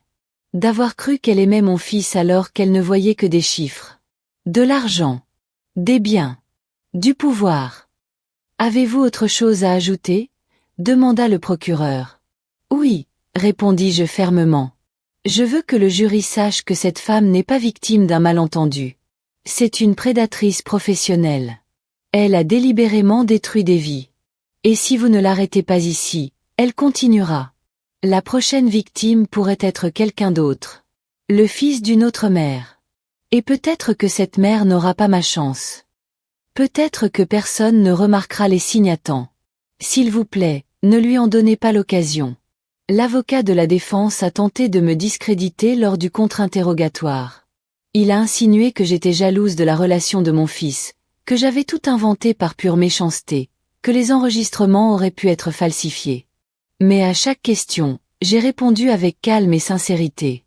D'avoir cru qu'elle aimait mon fils alors qu'elle ne voyait que des chiffres. De l'argent. Des biens. Du pouvoir. Avez-vous autre chose à ajouter? Demanda le procureur. Oui, répondis-je fermement. Je veux que le jury sache que cette femme n'est pas victime d'un malentendu. C'est une prédatrice professionnelle. Elle a délibérément détruit des vies. Et si vous ne l'arrêtez pas ici, elle continuera. La prochaine victime pourrait être quelqu'un d'autre. Le fils d'une autre mère. Et peut-être que cette mère n'aura pas ma chance. Peut-être que personne ne remarquera les signes à temps. S'il vous plaît, ne lui en donnez pas l'occasion. L'avocat de la défense a tenté de me discréditer lors du contre-interrogatoire. Il a insinué que j'étais jalouse de la relation de mon fils, que j'avais tout inventé par pure méchanceté, que les enregistrements auraient pu être falsifiés. Mais à chaque question, j'ai répondu avec calme et sincérité.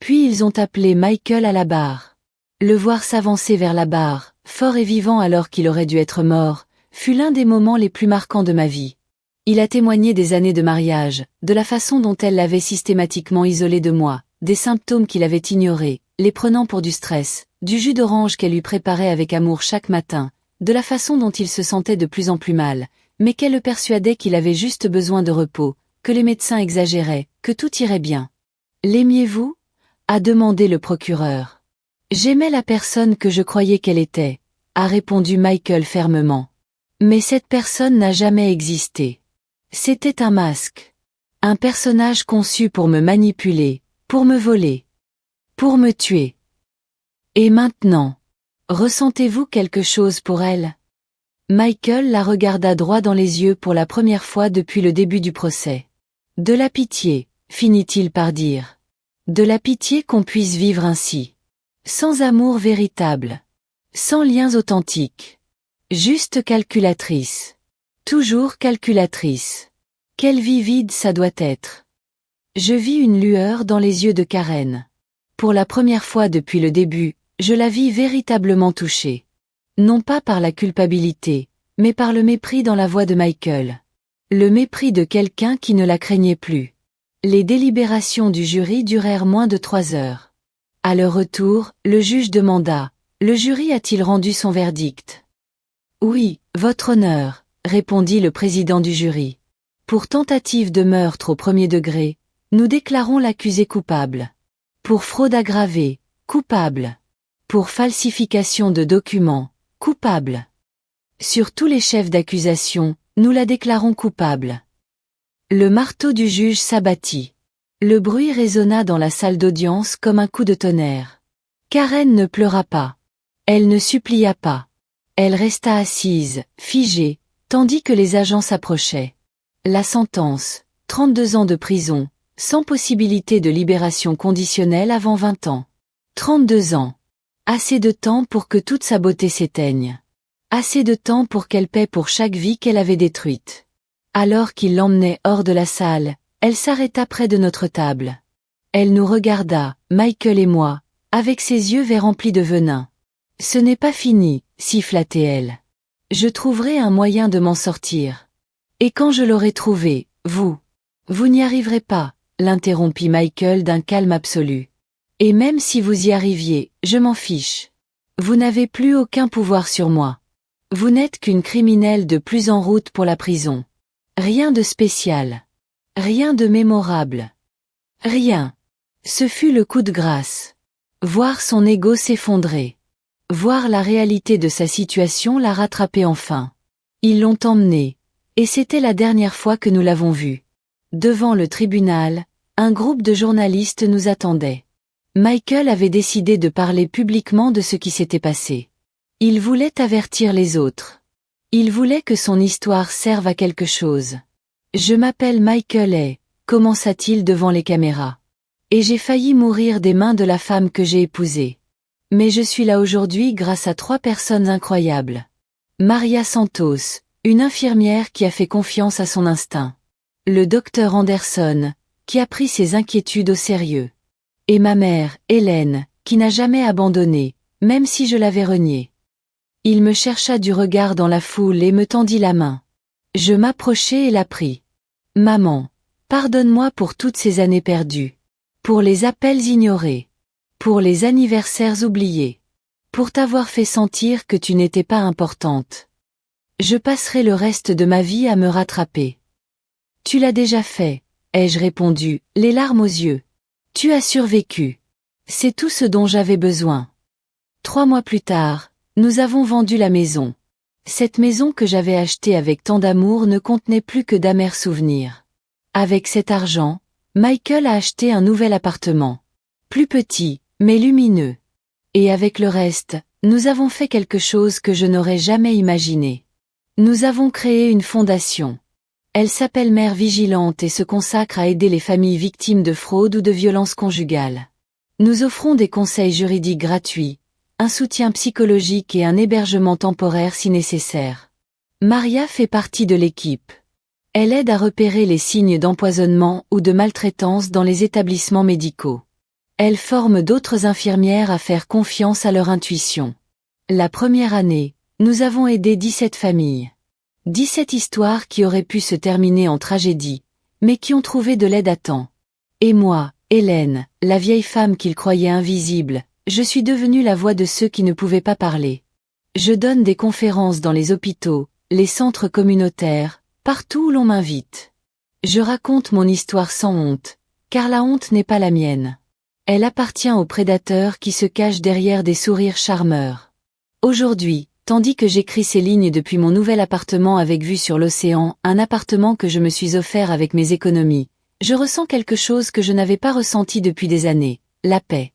Puis ils ont appelé Michael à la barre. Le voir s'avancer vers la barre, fort et vivant alors qu'il aurait dû être mort, fut l'un des moments les plus marquants de ma vie. Il a témoigné des années de mariage, de la façon dont elle l'avait systématiquement isolé de moi, des symptômes qu'il avait ignorés, les prenant pour du stress, du jus d'orange qu'elle lui préparait avec amour chaque matin, de la façon dont il se sentait de plus en plus mal, mais qu'elle le persuadait qu'il avait juste besoin de repos, que les médecins exagéraient, que tout irait bien. L'aimiez-vous? A demandé le procureur. J'aimais la personne que je croyais qu'elle était, a répondu Michael fermement. Mais cette personne n'a jamais existé. C'était un masque. Un personnage conçu pour me manipuler, pour me voler, pour me tuer. Et maintenant, ressentez-vous quelque chose pour elle? Michael la regarda droit dans les yeux pour la première fois depuis le début du procès. De la pitié, finit-il par dire. De la pitié qu'on puisse vivre ainsi. Sans amour véritable. Sans liens authentiques. Juste calculatrice. Toujours calculatrice. Quelle vie vide ça doit être. Je vis une lueur dans les yeux de Karen. Pour la première fois depuis le début, je la vis véritablement touchée. Non pas par la culpabilité, mais par le mépris dans la voix de Michael. Le mépris de quelqu'un qui ne la craignait plus. Les délibérations du jury durèrent moins de 3 heures. À leur retour, le juge demanda, « Le jury a-t-il rendu son verdict ?» « Oui, votre honneur, » répondit le président du jury. « Pour tentative de meurtre au premier degré, nous déclarons l'accusé coupable. Pour fraude aggravée, coupable. Pour falsification de documents, coupable. Sur tous les chefs d'accusation, nous la déclarons coupable. » Le marteau du juge s'abattit. Le bruit résonna dans la salle d'audience comme un coup de tonnerre. Karen ne pleura pas. Elle ne supplia pas. Elle resta assise, figée, tandis que les agents s'approchaient. La sentence, 32 ans de prison, sans possibilité de libération conditionnelle avant 20 ans. 32 ans. Assez de temps pour que toute sa beauté s'éteigne. Assez de temps pour qu'elle paie pour chaque vie qu'elle avait détruite. Alors qu'il l'emmenait hors de la salle, elle s'arrêta près de notre table. Elle nous regarda, Michael et moi, avec ses yeux verts remplis de venin. « Ce n'est pas fini, siffla-t-elle. Je trouverai un moyen de m'en sortir. Et quand je l'aurai trouvé, vous n'y arriverez pas, l'interrompit Michael d'un calme absolu. Et même si vous y arriviez, je m'en fiche. Vous n'avez plus aucun pouvoir sur moi. Vous n'êtes qu'une criminelle de plus en route pour la prison. Rien de spécial. Rien de mémorable. Rien. Ce fut le coup de grâce. Voir son ego s'effondrer. Voir la réalité de sa situation la rattraper enfin. Ils l'ont emmenée, et c'était la dernière fois que nous l'avons vue. Devant le tribunal, un groupe de journalistes nous attendait. Michael avait décidé de parler publiquement de ce qui s'était passé. Il voulait avertir les autres. Il voulait que son histoire serve à quelque chose. Je m'appelle Michael Hay, commença-t-il devant les caméras. Et j'ai failli mourir des mains de la femme que j'ai épousée. Mais je suis là aujourd'hui grâce à 3 personnes incroyables. Maria Santos, une infirmière qui a fait confiance à son instinct. Le docteur Anderson, qui a pris ses inquiétudes au sérieux. Et ma mère, Hélène, qui n'a jamais abandonné, même si je l'avais reniée. Il me chercha du regard dans la foule et me tendit la main. Je m'approchai et la pris. Maman, pardonne-moi pour toutes ces années perdues. Pour les appels ignorés. Pour les anniversaires oubliés. Pour t'avoir fait sentir que tu n'étais pas importante. Je passerai le reste de ma vie à me rattraper. Tu l'as déjà fait, ai-je répondu, les larmes aux yeux. Tu as survécu. C'est tout ce dont j'avais besoin. 3 mois plus tard, nous avons vendu la maison. Cette maison que j'avais achetée avec tant d'amour ne contenait plus que d'amers souvenirs. Avec cet argent, Michael a acheté un nouvel appartement. Plus petit, mais lumineux. Et avec le reste, nous avons fait quelque chose que je n'aurais jamais imaginé. Nous avons créé une fondation. Elle s'appelle Mère Vigilante et se consacre à aider les familles victimes de fraude ou de violences conjugales. Nous offrons des conseils juridiques gratuits, un soutien psychologique et un hébergement temporaire si nécessaire. Maria fait partie de l'équipe. Elle aide à repérer les signes d'empoisonnement ou de maltraitance dans les établissements médicaux. Elle forme d'autres infirmières à faire confiance à leur intuition. La première année, nous avons aidé 17 familles. 17 histoires qui auraient pu se terminer en tragédie, mais qui ont trouvé de l'aide à temps. Et moi, Hélène, la vieille femme qu'ils croyaient invisible, je suis devenue la voix de ceux qui ne pouvaient pas parler. Je donne des conférences dans les hôpitaux, les centres communautaires, partout où l'on m'invite. Je raconte mon histoire sans honte, car la honte n'est pas la mienne. Elle appartient aux prédateurs qui se cachent derrière des sourires charmeurs. Aujourd'hui, tandis que j'écris ces lignes depuis mon nouvel appartement avec vue sur l'océan, un appartement que je me suis offert avec mes économies, je ressens quelque chose que je n'avais pas ressenti depuis des années, la paix.